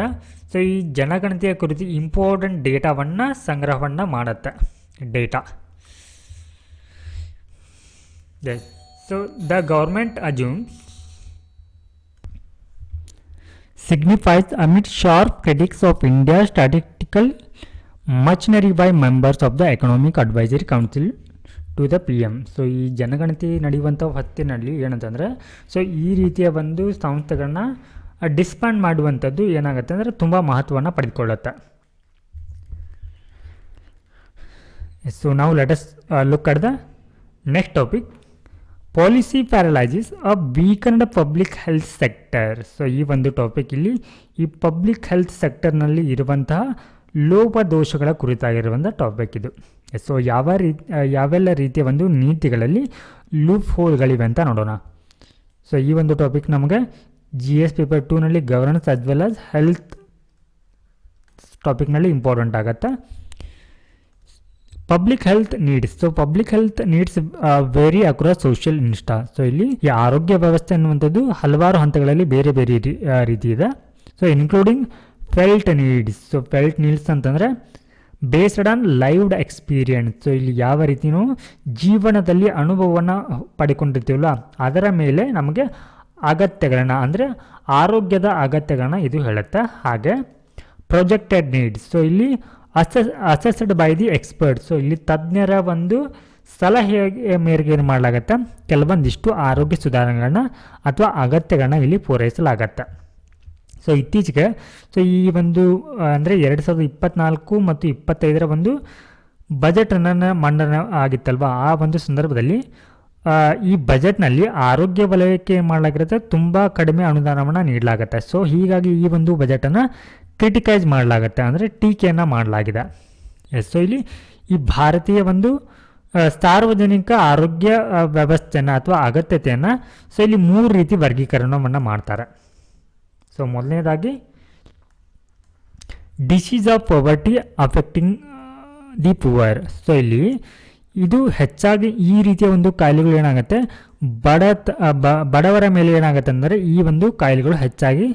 ಸೊ ಈ ಜನಗಣತಿಯ ಕುರಿತು ಇಂಪಾರ್ಟೆಂಟ್ ಡೇಟಾವನ್ನು ಸಂಗ್ರಹವನ್ನು ಮಾಡುತ್ತೆ data. Yes, so the government assumes signifies amid sharp critics of India's statistical machinery by members of the Economic Advisory Council to the PM. So ಈ ಜನಗಣತಿ ನಡೆಯುವಂಥ ಹೊತ್ತಿನಲ್ಲಿ ಏನಂತಂದರೆ, ಸೊ ಈ ರೀತಿಯ ಒಂದು ಸಂಸ್ಥೆಗಳನ್ನ ಡಿಸ್ಬ್ಯಾಂಡ್ ಮಾಡುವಂಥದ್ದು ಏನಾಗುತ್ತೆ ಅಂದರೆ ತುಂಬ ಮಹತ್ವವನ್ನು ಪಡೆದುಕೊಳ್ಳುತ್ತೆ. ಸೊ ನಾವು let us look at the next topic, policy paralysis a weakened public health sector. So ಈ ಒಂದು ಟಾಪಿಕ್ ಇಲ್ಲಿ ಈ ಪಬ್ಲಿಕ್ ಹೆಲ್ತ್ ಸೆಕ್ಟರ್ನಲ್ಲಿ ಇರುವಂತಹ ಲೋಪದೋಷಗಳ ಕುರಿತಾಗಿರುವಂಥ ಟಾಪಿಕ್ ಇದು. ಸೊ ಯಾವೆಲ್ಲ ರೀತಿಯ ಒಂದು ನೀತಿಗಳಲ್ಲಿ ಲೂಪ್ ಹೋಲ್ಗಳಿವೆ ಅಂತ ನೋಡೋಣ. ಸೊ ಈ ಒಂದು ಟಾಪಿಕ್ ನಮಗೆ GS ಪೇಪರ್ 2ನಲ್ಲಿ governance as well as health ಟಾಪಿಕ್ನಲ್ಲಿ ಇಂಪಾರ್ಟೆಂಟ್ ಆಗುತ್ತೆ. Public health needs, so public health needs vary across social ಇನ್ಸ್ಟಾ. ಸೊ ಇಲ್ಲಿ ಈ ಆರೋಗ್ಯ ವ್ಯವಸ್ಥೆ ಅನ್ನುವಂಥದ್ದು ಹಲವಾರು ಹಂತಗಳಲ್ಲಿ ಬೇರೆ ಬೇರೆ ರೀತಿ ಇದೆ. So including felt needs. So felt needs ಅಂತಂದರೆ based on lived experience. So ಇಲ್ಲಿ ಯಾವ ರೀತಿಯೂ ಜೀವನದಲ್ಲಿ ಅನುಭವವನ್ನು ಪಡ್ಕೊಂಡಿರ್ತೀವಲ್ಲ ಅದರ ಮೇಲೆ ನಮಗೆ ಅಗತ್ಯಗಳನ್ನ ಅಂದರೆ ಆರೋಗ್ಯದ ಅಗತ್ಯಗಳನ್ನ ಇದು ಹೇಳುತ್ತೆ. ಹಾಗೆ ಪ್ರೊಜೆಕ್ಟೆಡ್ ನೀಡ್ಸ್, ಸೊ ಇಲ್ಲಿ assessed by the experts. So ಇಲ್ಲಿ ತಜ್ಞರ ಒಂದು ಸಲಹೆ ಮೇರೆಗೆ ಏನು ಮಾಡಲಾಗತ್ತೆ, ಕೆಲವೊಂದಿಷ್ಟು ಆರೋಗ್ಯ ಸುಧಾರಣೆಗಳನ್ನ ಅಥವಾ ಅಗತ್ಯಗಳನ್ನ ಇಲ್ಲಿ ಪೂರೈಸಲಾಗತ್ತೆ. ಸೊ ಇತ್ತೀಚೆಗೆ ಸೊ ಈ ಒಂದು ಅಂದರೆ 2024 ಮತ್ತು 2025ರ ಒಂದು ಬಜೆಟನ್ನು ಮಂಡನೆ ಆಗಿತ್ತಲ್ವ, ಆ ಒಂದು ಸಂದರ್ಭದಲ್ಲಿ ಈ ಬಜೆಟ್ನಲ್ಲಿ ಆರೋಗ್ಯ ವಲಯಕ್ಕೆ ಏನು ಮಾಡಲಾಗಿರುತ್ತೆ, ತುಂಬ ಕಡಿಮೆ ಅನುದಾನವನ್ನು ನೀಡಲಾಗುತ್ತೆ. ಸೊ ಹೀಗಾಗಿ ಈ ಒಂದು ಬಜೆಟನ್ನು ಕ್ರಿಟಿಕೈಸ್ ಮಾಡಲಾಗುತ್ತೆ, ಅಂದರೆ ಟೀಕೆಯನ್ನು ಮಾಡಲಾಗಿದೆ. ಎಸ್, ಸೊ ಇಲ್ಲಿ ಈ ಭಾರತೀಯ ಒಂದು ಸಾರ್ವಜನಿಕ ಆರೋಗ್ಯ ವ್ಯವಸ್ಥೆಯನ್ನು ಅಥವಾ ಅಗತ್ಯತೆಯನ್ನು ಸೊ ಇಲ್ಲಿ 3 ರೀತಿ ವರ್ಗೀಕರಣವನ್ನು ಮಾಡ್ತಾರೆ. ಸೊ ಮೊದಲನೇದಾಗಿ disease of ಪವರ್ಟಿ affecting the poor. So ಇಲ್ಲಿ ಇದು ಹೆಚ್ಚಾಗಿ ಈ ರೀತಿಯ ಒಂದು ಕಾಯಿಲೆಗಳು ಏನಾಗುತ್ತೆ ಬಡವರ ಮೇಲೆ ಏನಾಗುತ್ತೆ ಅಂದರೆ ಈ ಒಂದು ಕಾಯಿಲೆಗಳು ಹೆಚ್ಚಾಗಿ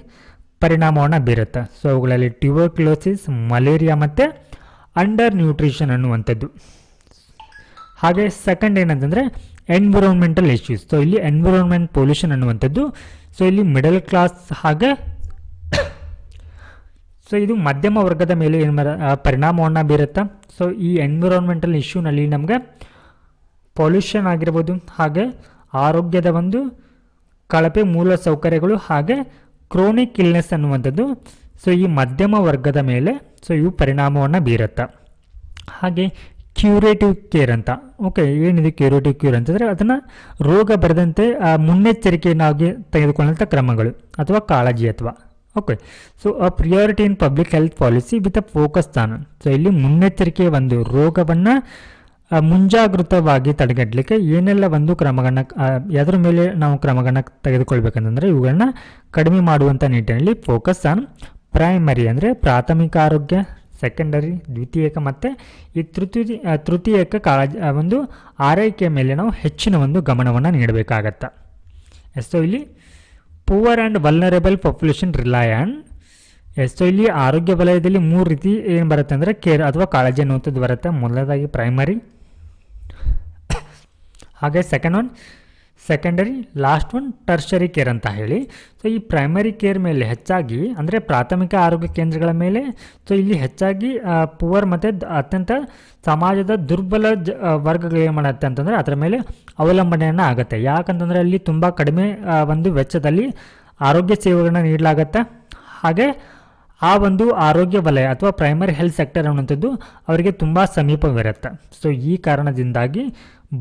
ಪರಿಣಾಮವನ್ನು ಬೀರುತ್ತೆ. ಸೊ ಅವುಗಳಲ್ಲಿ ಟ್ಯೂಬರ್ಕ್ಯುಲೋಸಿಸ್, ಮಲೇರಿಯಾ ಮತ್ತು ಅಂಡರ್ ನ್ಯೂಟ್ರಿಷನ್ ಅನ್ನುವಂಥದ್ದು. ಹಾಗೆ ಸೆಕೆಂಡ್ ಏನಂತಂದರೆ ಎನ್ವಿರಾನ್ಮೆಂಟಲ್ ಇಶ್ಯೂಸ್. ಸೊ ಇಲ್ಲಿ ಎನ್ವಿರಾನ್ಮೆಂಟ್ ಪೊಲ್ಯೂಷನ್ ಅನ್ನುವಂಥದ್ದು ಸೊ ಇಲ್ಲಿ ಮಿಡಲ್ ಕ್ಲಾಸ್ ಹಾಗೆ ಸೊ ಇದು ಮಧ್ಯಮ ವರ್ಗದ ಮೇಲೆ ಏನು ಪರಿಣಾಮವನ್ನು ಬೀರುತ್ತೆ. ಸೊ ಈ ಎನ್ವಿರಾನ್ಮೆಂಟಲ್ ಇಶ್ಯೂನಲ್ಲಿ ನಮಗೆ ಪೊಲ್ಯೂಷನ್ ಆಗಿರ್ಬೋದು, ಹಾಗೆ ಆರೋಗ್ಯದ ಒಂದು ಕಳಪೆ ಮೂಲ ಸೌಕರ್ಯಗಳು, ಹಾಗೆ ಕ್ರೋನಿಕ್ ಇಲ್ನೆಸ್ ಅನ್ನುವಂಥದ್ದು ಸೊ ಈ ಮಧ್ಯಮ ವರ್ಗದ ಮೇಲೆ ಸೊ ಇವು ಪರಿಣಾಮವನ್ನು ಬೀರುತ್ತೆ. ಹಾಗೆ ಕ್ಯೂರೇಟಿವ್ ಕೇರ್ ಅಂತ. ಓಕೆ, ಏನಿದೆ ಕ್ಯೂರೇಟಿವ್ ಕ್ಯೂರ್ ಅಂತಂದರೆ ಅದನ್ನು ರೋಗ ಬರದಂತೆ ಮುನ್ನೆಚ್ಚರಿಕೆಯನ್ನಾಗಿ ತೆಗೆದುಕೊಳ್ಳುವಂಥ ಕ್ರಮಗಳು ಅಥವಾ ಕಾಳಜಿ ಅಥವಾ okay. So a priority in public health policy with a focus on. So ಇಲ್ಲಿ ಮುನ್ನೆಚ್ಚರಿಕೆ ಒಂದು ರೋಗವನ್ನು ಮುಂಜಾಗೃತವಾಗಿ ತಡೆಗಟ್ಟಲಿಕ್ಕೆ ಏನೆಲ್ಲ ಒಂದು ಕ್ರಮಗಳನ್ನ ಅದರ ಮೇಲೆ ನಾವು ಕ್ರಮಗಳನ್ನ ತೆಗೆದುಕೊಳ್ಬೇಕಂತಂದರೆ ಇವುಗಳನ್ನ ಕಡಿಮೆ ಮಾಡುವಂಥ ನಿಟ್ಟಿನಲ್ಲಿ ಫೋಕಸ್ ಆನ್ ಪ್ರೈಮರಿ ಅಂದರೆ ಪ್ರಾಥಮಿಕ ಆರೋಗ್ಯ, ಸೆಕೆಂಡರಿ ದ್ವಿತೀಯಕ ಮತ್ತು ಈ ತೃತೀಯಕ ಕಾಳಜಿ ಒಂದು ಆರೈಕೆಯ ಮೇಲೆ ನಾವು ಹೆಚ್ಚಿನ ಒಂದು ಗಮನವನ್ನು ನೀಡಬೇಕಾಗತ್ತೆ. ಸೊ ಇಲ್ಲಿ poor and vulnerable population rely on. So ಇಲ್ಲಿ ಆರೋಗ್ಯ ವಲಯದಲ್ಲಿ 3 ರೀತಿ ಏನು ಬರುತ್ತೆ ಅಂದರೆ ಕೇರ್ ಅಥವಾ ಕಾಳಜಿ ಅನ್ನುವಂಥದ್ದು ಬರುತ್ತೆ. ಮೊದಲನೇದಾಗಿ ಪ್ರೈಮರಿ, ಹಾಗೆ secondary, last one tertiary care ಅಂತ ಹೇಳಿ. ಸೊ ಈ ಪ್ರೈಮರಿ ಕೇರ್ ಮೇಲೆ ಹೆಚ್ಚಾಗಿ ಅಂದರೆ ಪ್ರಾಥಮಿಕ ಆರೋಗ್ಯ ಕೇಂದ್ರಗಳ ಮೇಲೆ ಸೊ ಇಲ್ಲಿ ಹೆಚ್ಚಾಗಿ ಪುವರ್ ಮತ್ತು ಅತ್ಯಂತ ಸಮಾಜದ ದುರ್ಬಲ ವರ್ಗಗಳು ಏನು ಮಾಡುತ್ತೆ ಅಂತಂದರೆ ಅದರ ಮೇಲೆ ಅವಲಂಬನೆಯನ್ನು ಆಗುತ್ತೆ. ಯಾಕಂತಂದರೆ ಅಲ್ಲಿ ತುಂಬ ಕಡಿಮೆ ಒಂದು ವೆಚ್ಚದಲ್ಲಿ ಆರೋಗ್ಯ ಸೇವೆಗಳನ್ನ ನೀಡಲಾಗತ್ತೆ. ಹಾಗೆ ಆ ಒಂದು ಆರೋಗ್ಯ ವಲಯ ಅಥವಾ ಪ್ರೈಮರಿ ಹೆಲ್ತ್ ಸೆಕ್ಟರ್ ಅನ್ನುವಂಥದ್ದು ಅವರಿಗೆ ತುಂಬ ಸಮೀಪವಿರುತ್ತೆ. ಸೊ ಈ ಕಾರಣದಿಂದಾಗಿ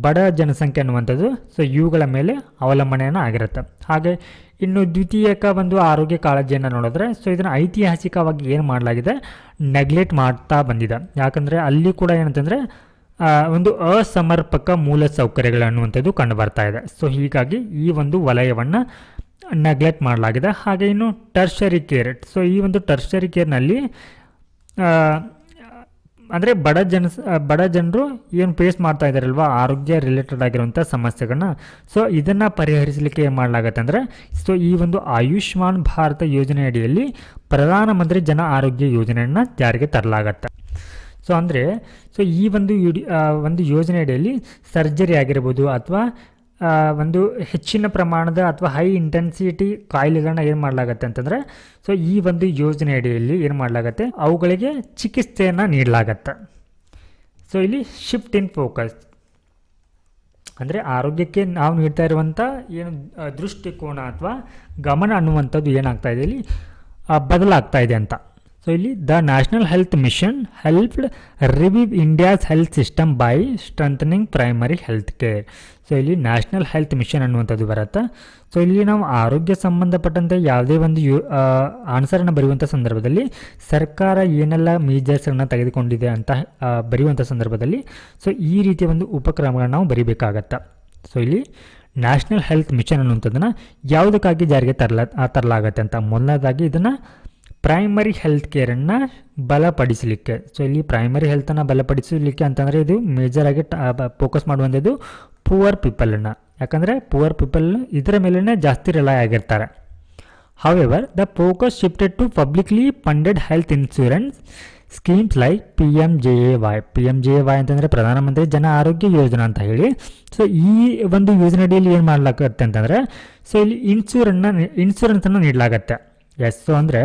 ಬಡ ಜನಸಂಖ್ಯೆ ಅನ್ನುವಂಥದ್ದು ಸೊ ಇವುಗಳ ಮೇಲೆ ಅವಲಂಬನೆಯನ್ನು ಆಗಿರುತ್ತೆ. ಹಾಗೆ ಇನ್ನು ದ್ವಿತೀಯಕ ಒಂದು ಆರೋಗ್ಯ ಕಾಳಜಿಯನ್ನು ನೋಡಿದ್ರೆ ಸೊ ಇದನ್ನು ಐತಿಹಾಸಿಕವಾಗಿ ಏನು ಮಾಡಲಾಗಿದೆ, ನೆಗ್ಲೆಕ್ಟ್ ಮಾಡ್ತಾ ಬಂದಿದೆ. ಯಾಕಂದರೆ ಅಲ್ಲಿ ಕೂಡ ಏನಂತಂದರೆ ಒಂದು ಅಸಮರ್ಪಕ ಮೂಲ ಸೌಕರ್ಯಗಳು ಅನ್ನುವಂಥದ್ದು ಕಂಡು ಬರ್ತಾ ಇದೆ. ಸೊ ಹೀಗಾಗಿ ಈ ಒಂದು ವಲಯವನ್ನು ನೆಗ್ಲೆಕ್ಟ್ ಮಾಡಲಾಗಿದೆ. ಹಾಗೆ ಇನ್ನು ಟರ್ಷರಿ ಕೇರ್. ಸೊ ಈ ಒಂದು ಟರ್ಷರಿ ಕೇರ್ನಲ್ಲಿ ಅಂದರೆ ಬಡ ಜನರು ಏನು ಫೇಸ್ ಮಾಡ್ತಾ ಇದ್ದಾರಲ್ವ ಆರೋಗ್ಯ ರಿಲೇಟೆಡ್ ಆಗಿರುವಂಥ ಸಮಸ್ಯೆಗಳನ್ನ, ಸೊ ಇದನ್ನು ಪರಿಹರಿಸಲಿಕ್ಕೆ ಏನು ಮಾಡಲಾಗತ್ತೆ ಅಂದರೆ ಸೊ ಈ ಒಂದು ಆಯುಷ್ಮಾನ್ ಭಾರತ ಯೋಜನೆ ಅಡಿಯಲ್ಲಿ ಪ್ರಧಾನಮಂತ್ರಿ ಜನ ಆರೋಗ್ಯ ಯೋಜನೆಯನ್ನು ಜಾರಿಗೆ ತರಲಾಗತ್ತೆ. ಸೊ ಅಂದರೆ ಸೊ ಈ ಒಂದು ಯೋಜನೆ ಅಡಿಯಲ್ಲಿ ಸರ್ಜರಿ ಆಗಿರ್ಬೋದು ಅಥವಾ ಒಂದು ಹೆಚ್ಚಿನ ಪ್ರಮಾಣದ ಅಥವಾ ಹೈ ಇಂಟೆನ್ಸಿಟಿ ಕಾಯಿಲೆಗಳನ್ನ ಏನು ಮಾಡಲಾಗತ್ತೆ ಅಂತಂದರೆ ಸೊ ಈ ಒಂದು ಯೋಜನೆ ಅಡಿಯಲ್ಲಿ ಏನು ಮಾಡಲಾಗತ್ತೆ, ಅವುಗಳಿಗೆ ಚಿಕಿತ್ಸೆಯನ್ನು ನೀಡಲಾಗತ್ತೆ. ಸೊ ಇಲ್ಲಿ ಶಿಫ್ಟ್ ಇನ್ ಫೋಕಸ್ ಅಂದರೆ ಆರೋಗ್ಯಕ್ಕೆ ನಾವು ನೀಡ್ತಾ ಇರುವಂಥ ಏನು ದೃಷ್ಟಿಕೋನ ಅಥವಾ ಗಮನ ಅನ್ನುವಂಥದ್ದು ಏನಾಗ್ತಾ ಇದೆ ಇಲ್ಲಿ ಬದಲಾಗ್ತಾ ಇದೆ ಅಂತ. ಸೊ ಇಲ್ಲಿ the national health mission helped revive India's health system by strengthening primary health care. So ಇಲ್ಲಿ ನ್ಯಾಷನಲ್ ಹೆಲ್ತ್ ಮಿಷನ್ ಅನ್ನುವಂಥದ್ದು ಬರುತ್ತೆ. ಸೊ ಇಲ್ಲಿ ನಾವು ಆರೋಗ್ಯ ಸಂಬಂಧಪಟ್ಟಂತೆ ಯಾವುದೇ ಒಂದು ಆನ್ಸರನ್ನು ಬರೆಯುವಂಥ ಸಂದರ್ಭದಲ್ಲಿ ಸರ್ಕಾರ ಏನೆಲ್ಲ ಮೇಜರ್ಸನ್ನು ತೆಗೆದುಕೊಂಡಿದೆ ಅಂತ ಬರೆಯುವಂಥ ಸಂದರ್ಭದಲ್ಲಿ ಸೊ ಈ ರೀತಿಯ ಒಂದು ಉಪಕ್ರಮಗಳನ್ನು ನಾವು ಬರೀಬೇಕಾಗತ್ತೆ. ಸೊ ಇಲ್ಲಿ ನ್ಯಾಷನಲ್ ಹೆಲ್ತ್ ಮಿಷನ್ ಅನ್ನುವಂಥದ್ದನ್ನು ಯಾವುದಕ್ಕಾಗಿ ಜಾರಿಗೆ ತರಲಾಗತ್ತೆ ಅಂತ, ಮೊದಲನೇದಾಗಿ ಇದನ್ನು ಪ್ರೈಮರಿ ಹೆಲ್ತ್ ಕೇರನ್ನು ಬಲಪಡಿಸಲಿಕ್ಕೆ. ಸೊ ಇಲ್ಲಿ ಪ್ರೈಮರಿ ಹೆಲ್ತನ್ನು ಬಲಪಡಿಸಲಿಕ್ಕೆ ಅಂತಂದರೆ ಇದು ಮೇಜರಾಗಿ ಫೋಕಸ್ ಮಾಡುವಂಥದ್ದು ಪುವರ್ ಪೀಪಲನ್ನು. ಯಾಕಂದರೆ ಪುವರ್ ಪೀಪಲ್ ಇದರ ಮೇಲೇ ಜಾಸ್ತಿ ರಿಲೈ ಆಗಿರ್ತಾರೆ. However the focus shifted to publicly funded health insurance schemes like PMJAY ಅಂತಂದರೆ ಪ್ರಧಾನಮಂತ್ರಿ ಜನ ಆರೋಗ್ಯ ಯೋಜನಾ ಅಂತ ಹೇಳಿ. ಸೊ ಈ ಒಂದು ಯೋಜನೆ ಅಡಿಯಲ್ಲಿ ಏನು ಮಾಡಲಾಗತ್ತೆ ಅಂತಂದರೆ ಸೊ ಇಲ್ಲಿ ಇನ್ಶೂರೆನ್ಸನ್ನು ನೀಡಲಾಗತ್ತೆ. ಸೊ ಅಂದರೆ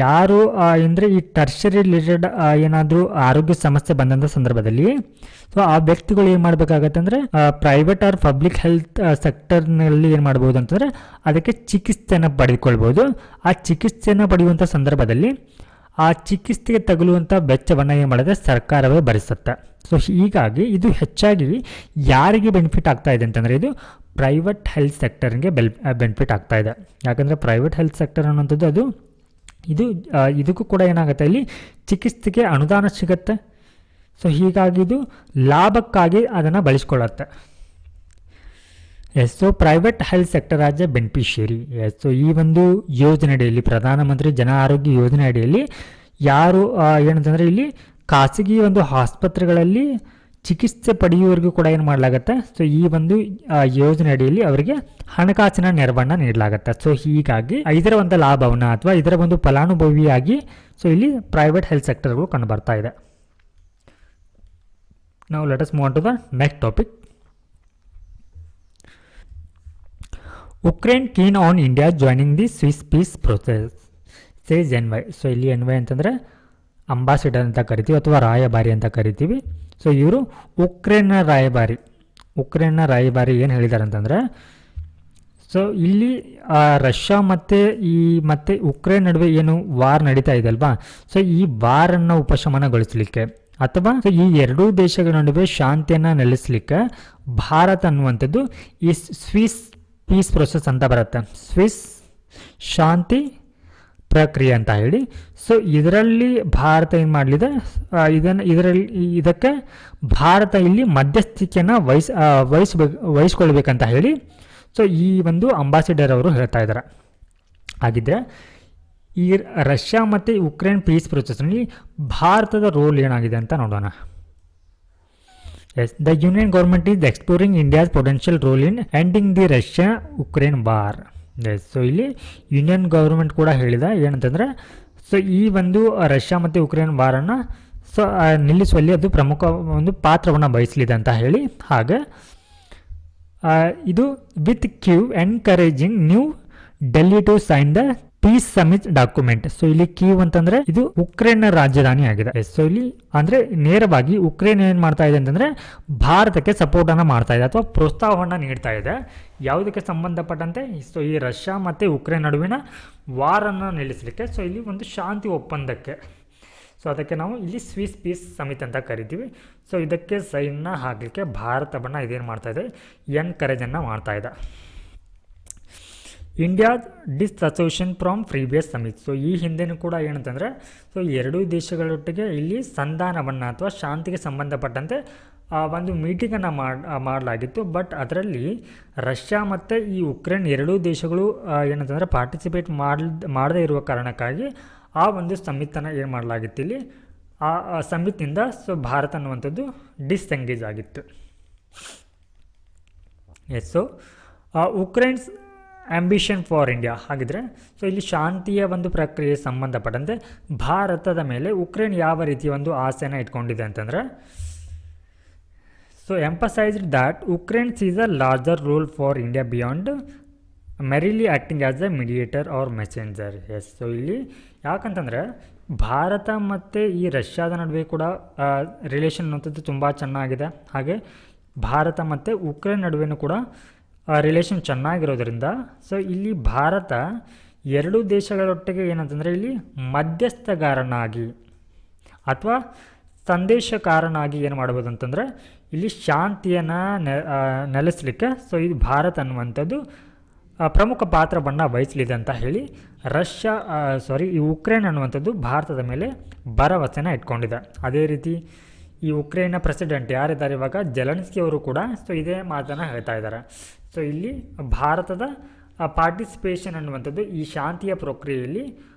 ಯಾರು ಅಂದರೆ ಈ ಟರ್ಷರಿ ರಿಲೇಟೆಡ್ ಏನಾದರೂ ಆರೋಗ್ಯ ಸಮಸ್ಯೆ ಬಂದಂಥ ಸಂದರ್ಭದಲ್ಲಿ ಸೊ ಆ ವ್ಯಕ್ತಿಗಳು ಏನು ಮಾಡಬೇಕಾಗತ್ತೆ ಅಂದರೆ ಪ್ರೈವೇಟ್ ಆರ್ ಪಬ್ಲಿಕ್ ಹೆಲ್ತ್ ಸೆಕ್ಟರ್ನಲ್ಲಿ ಏನು ಮಾಡ್ಬೋದು ಅಂತಂದರೆ ಅದಕ್ಕೆ ಚಿಕಿತ್ಸೆಯನ್ನು ಪಡೆದುಕೊಳ್ಬೋದು. ಆ ಚಿಕಿತ್ಸೆಯನ್ನು ಪಡೆಯುವಂಥ ಸಂದರ್ಭದಲ್ಲಿ ಆ ಚಿಕಿತ್ಸೆಗೆ ತಗುಲುವಂಥ ವೆಚ್ಚವನ್ನು ಏನು ಮಾಡಿದ್ರೆ ಸರ್ಕಾರವೇ ಭರಿಸುತ್ತೆ. ಸೊ ಹೀಗಾಗಿ ಇದು ಹೆಚ್ಚಾಗಿ ಯಾರಿಗೆ ಬೆನಿಫಿಟ್ ಆಗ್ತಾ ಇದೆ ಅಂತಂದರೆ ಇದು ಪ್ರೈವೇಟ್ ಹೆಲ್ತ್ ಸೆಕ್ಟರ್ಗೆ ಬೆನಿಫಿಟ್ ಆಗ್ತಾ ಇದೆ. ಯಾಕಂದರೆ ಪ್ರೈವೇಟ್ ಹೆಲ್ತ್ ಸೆಕ್ಟರ್ ಅನ್ನೋಂಥದ್ದು ಇದಕ್ಕೂ ಕೂಡ ಏನಾಗುತ್ತೆ, ಇಲ್ಲಿ ಚಿಕಿತ್ಸೆಗೆ ಅನುದಾನ ಸಿಗುತ್ತೆ. ಸೊ ಹೀಗಾಗಿ ಇದು ಲಾಭಕ್ಕಾಗಿ ಅದನ್ನು ಬಳಸ್ಕೊಳ್ಳುತ್ತೆ. So private health sector as a beneficiary. So ಈ ಒಂದು ಯೋಜನೆ ಅಡಿಯಲ್ಲಿ ಪ್ರಧಾನಮಂತ್ರಿ ಜನ ಆರೋಗ್ಯ ಯೋಜನೆ ಅಡಿಯಲ್ಲಿ ಯಾರು ಏನಂತಂದರೆ ಇಲ್ಲಿ ಖಾಸಗಿ ಒಂದು ಆಸ್ಪತ್ರೆಗಳಲ್ಲಿ ಚಿಕಿತ್ಸೆ ಪಡೆಯುವವರೆಗೂ ಕೂಡ ಏನು ಮಾಡಲಾಗುತ್ತೆ, ಸೊ ಈ ಒಂದು ಯೋಜನೆ ಅಡಿಯಲ್ಲಿ ಅವರಿಗೆ ಹಣಕಾಸಿನ ನೆರವನ್ನು ನೀಡಲಾಗುತ್ತೆ. ಸೊ ಹೀಗಾಗಿ ಇದರ ಒಂದು ಲಾಭವನ್ನು ಅಥವಾ ಇದರ ಒಂದು ಫಲಾನುಭವಿಯಾಗಿ ಸೊ ಇಲ್ಲಿ ಪ್ರೈವೇಟ್ ಹೆಲ್ತ್ ಸೆಕ್ಟರ್ಗಳು ಕಂಡು ಬರ್ತಾ ಇದೆ. ನಾವು let us move on to the next topic. Ukraine keen on India joining the Swiss peace process says NY. So ಇಲ್ಲಿ ಎನ್ವೈ ಅಂತಂದರೆ ಅಂಬಾಸಿಡರ್ ಅಂತ ಕರಿತೀವಿ ಅಥವಾ ರಾಯಭಾರಿ ಅಂತ ಕರಿತೀವಿ. ಸೊ ಇವರು ಉಕ್ರೇನ್ನ ರಾಯಭಾರಿ ಏನು ಹೇಳಿದ್ದಾರೆ ಅಂತಂದರೆ ಸೊ ಇಲ್ಲಿ ರಷ್ಯಾ ಮತ್ತು ಉಕ್ರೇನ್ ನಡುವೆ ಏನು ವಾರ್ ನಡೀತಾ ಇದೆ ಅಲ್ವಾ, ಸೊ ಈ ವಾರನ್ನು ಉಪಶಮನಗೊಳಿಸಲಿಕ್ಕೆ ಅಥವಾ ಈ ಎರಡೂ ದೇಶಗಳ ನಡುವೆ ಶಾಂತಿಯನ್ನು ನೆಲೆಸಲಿಕ್ಕೆ ಭಾರತ ಅನ್ನುವಂಥದ್ದು ಈ ಸ್ವಿಸ್ ಪೀಸ್ ಪ್ರೊಸೆಸ್ ಅಂತ ಬರುತ್ತೆ, ಸ್ವಿಸ್ ಶಾಂತಿ ಪ್ರಕ್ರಿಯೆ ಅಂತ ಹೇಳಿ. ಸೊ ಇದರಲ್ಲಿ ಭಾರತ ಏನು ಮಾಡಲಿದೆ, ಇದಕ್ಕೆ ಭಾರತ ಇಲ್ಲಿ ಮಧ್ಯಸ್ಥಿಕೆಯನ್ನು ವಹಿಸ್ಕೊಳ್ಬೇಕಂತ ಹೇಳಿ ಸೊ ಈ ಒಂದು ಅಂಬಾಸಿಡರ್ ಅವರು ಹೇಳ್ತಾ ಇದ್ದಾರೆ. ಹಾಗಿದ್ರೆ ಈ ರಷ್ಯಾ ಮತ್ತು ಉಕ್ರೇನ್ ಪೀಸ್ ಪ್ರೊಸೆಸ್ನಲ್ಲಿ ಭಾರತದ ರೋಲ್ ಏನಾಗಿದೆ ಅಂತ ನೋಡೋಣ. Yes, the union government is exploring India's potential role in ending the Russia Ukraine war. Yes, so ಇಲ್ಲಿ ಯೂನಿಯನ್ ಗೌರ್ಮೆಂಟ್ ಕೂಡ ಹೇಳಿದ ಏನಂತಂದರೆ ಸೊ ಈ ಒಂದು ರಷ್ಯಾ ಮತ್ತು ಉಕ್ರೇನ್ ವಾರನ್ನು ಸೊ ನಿಲ್ಲಿಸುವಲ್ಲಿ ಅದು ಪ್ರಮುಖ ಒಂದು ಪಾತ್ರವನ್ನು ವಹಿಸಲಿದೆ ಅಂತ ಹೇಳಿ. ಹಾಗೆ ಇದು with Kyiv encouraging New Delhi to sign the peace summit document. So ಇಲ್ಲಿ ಕೀವ್ ಅಂತಂದ್ರೆ ಇದು ಉಕ್ರೇನ್ ರಾಜಧಾನಿ ಆಗಿದೆ. ಸೊ ಇಲ್ಲಿ ಅಂದ್ರೆ ನೇರವಾಗಿ ಉಕ್ರೇನ್ ಏನ್ ಮಾಡ್ತಾ ಇದೆ ಅಂತಂದ್ರೆ ಭಾರತಕ್ಕೆ ಸಪೋರ್ಟ್ ಅನ್ನ ಮಾಡ್ತಾ ಇದೆ ಅಥವಾ ಪ್ರೋತ್ಸಾಹವನ್ನ ನೀಡ್ತಾ ಇದೆ ಯಾವುದಕ್ಕೆ ಸಂಬಂಧಪಟ್ಟಂತೆ. ಸೊ ಈ ರಷ್ಯಾ ಮತ್ತೆ ಉಕ್ರೇನ್ ನಡುವಿನ ವಾರನ್ನು ನಿಲ್ಲಿಸಲಿಕ್ಕೆ, ಸೊ ಇಲ್ಲಿ ಒಂದು ಶಾಂತಿ ಒಪ್ಪಂದಕ್ಕೆ. ಸೊ ಅದಕ್ಕೆ ನಾವು ಇಲ್ಲಿ ಸ್ವಿಸ್ ಪೀಸ್ ಸಮಿಟ್ ಅಂತ ಕರಿತೀವಿ. ಸೊ ಇದಕ್ಕೆ ಸೈನ್ನ ಹಾಕಲಿಕ್ಕೆ ಭಾರತವನ್ನು ಇದೇನು ಮಾಡ್ತಾ ಇದೆ, ಎನ್ಕರೇಜನ್ನು ಮಾಡ್ತಾ ಇದೆ. India disassociation from previous summit. So ಈ ಹಿಂದೆನೂ ಕೂಡ ಏನಂತಂದರೆ ಸೊ ಎರಡೂ ದೇಶಗಳೊಟ್ಟಿಗೆ ಇಲ್ಲಿ ಸಂಧಾನವನ್ನು ಅಥವಾ ಶಾಂತಿಗೆ ಸಂಬಂಧಪಟ್ಟಂತೆ ಒಂದು ಮೀಟಿಂಗನ್ನು ಮಾಡಲಾಗಿತ್ತು. ಬಟ್ ಅದರಲ್ಲಿ ರಷ್ಯಾ ಮತ್ತು ಈ ಉಕ್ರೇನ್ ಎರಡೂ ದೇಶಗಳು ಏನಂತಂದರೆ ಪಾರ್ಟಿಸಿಪೇಟ್ ಮಾಡದೇ ಇರುವ ಕಾರಣಕ್ಕಾಗಿ ಆ ಒಂದು ಸಮಿತನ್ನು ಏನು ಮಾಡಲಾಗಿತ್ತು, ಇಲ್ಲಿ ಆ ಸಮಿತಿನಿಂದ ಸೊ ಭಾರತ ಅನ್ನುವಂಥದ್ದು ಡಿಸ್ಎಂಗೇಜ್ ಆಗಿತ್ತು. Yes, so Ukraine's ambition for India. ಹಾಗಿದ್ರೆ ಸೊ ಇಲ್ಲಿ ಶಾಂತಿಯ ಒಂದು ಪ್ರಕ್ರಿಯೆಗೆ ಸಂಬಂಧಪಟ್ಟಂತೆ ಭಾರತದ ಮೇಲೆ ಉಕ್ರೇನ್ ಯಾವ ರೀತಿಯ ಒಂದು ಆಸೆಯನ್ನು ಇಟ್ಕೊಂಡಿದೆ ಅಂತಂದರೆ so emphasised that Ukraine sees a larger role for India beyond merely acting as a mediator or messenger. Yes, so ಇಲ್ಲಿ ಯಾಕಂತಂದರೆ ಭಾರತ ಮತ್ತು ಈ ರಷ್ಯಾದ ನಡುವೆ ಕೂಡ ರಿಲೇಷನ್ ಅನ್ನೋಂಥದ್ದು ತುಂಬ ಚೆನ್ನಾಗಿದೆ. ಹಾಗೆ ಭಾರತ ಮತ್ತು ಉಕ್ರೇನ್ ನಡುವೆನೂ ಕೂಡ ರಿಲೇಷನ್ ಚೆನ್ನಾಗಿರೋದ್ರಿಂದ ಸೊ ಇಲ್ಲಿ ಭಾರತ ಎರಡೂ ದೇಶಗಳೊಟ್ಟಿಗೆ ಏನಂತಂದರೆ ಇಲ್ಲಿ ಮಧ್ಯಸ್ಥಗಾರನಾಗಿ ಅಥವಾ ಸಂದೇಶಕಾರನಾಗಿ ಏನು ಮಾಡ್ಬೋದು ಅಂತಂದರೆ ಇಲ್ಲಿ ಶಾಂತಿಯನ್ನು ನೆಲೆಸಲಿಕ್ಕೆ ಸೊ ಇದು ಭಾರತ ಅನ್ನುವಂಥದ್ದು ಪ್ರಮುಖ ಪಾತ್ರವನ್ನು ವಹಿಸಲಿದೆ ಅಂತ ಹೇಳಿ ಈ ಉಕ್ರೇನ್ ಅನ್ನುವಂಥದ್ದು ಭಾರತದ ಮೇಲೆ ಭರವಸೆನ ಇಟ್ಕೊಂಡಿದೆ. ಅದೇ ರೀತಿ ಈ ಉಕ್ರೇನ್ನ ಪ್ರೆಸಿಡೆಂಟ್ ಯಾರಿದ್ದಾರೆ ಇವಾಗ ಜೆಲೆನ್ಸ್ಕಿ ಅವರು ಕೂಡ ಸೊ ಇದೇ ಮಾತನ್ನು ಹೇಳ್ತಾ ಇದ್ದಾರೆ. ಸೊ ಇಲ್ಲಿ ಭಾರತದ ಪಾರ್ಟಿಸಿಪೇಷನ್ ಅನ್ನುವಂಥದ್ದು ಈ ಶಾಂತಿಯ ಪ್ರಕ್ರಿಯೆಯಲ್ಲಿ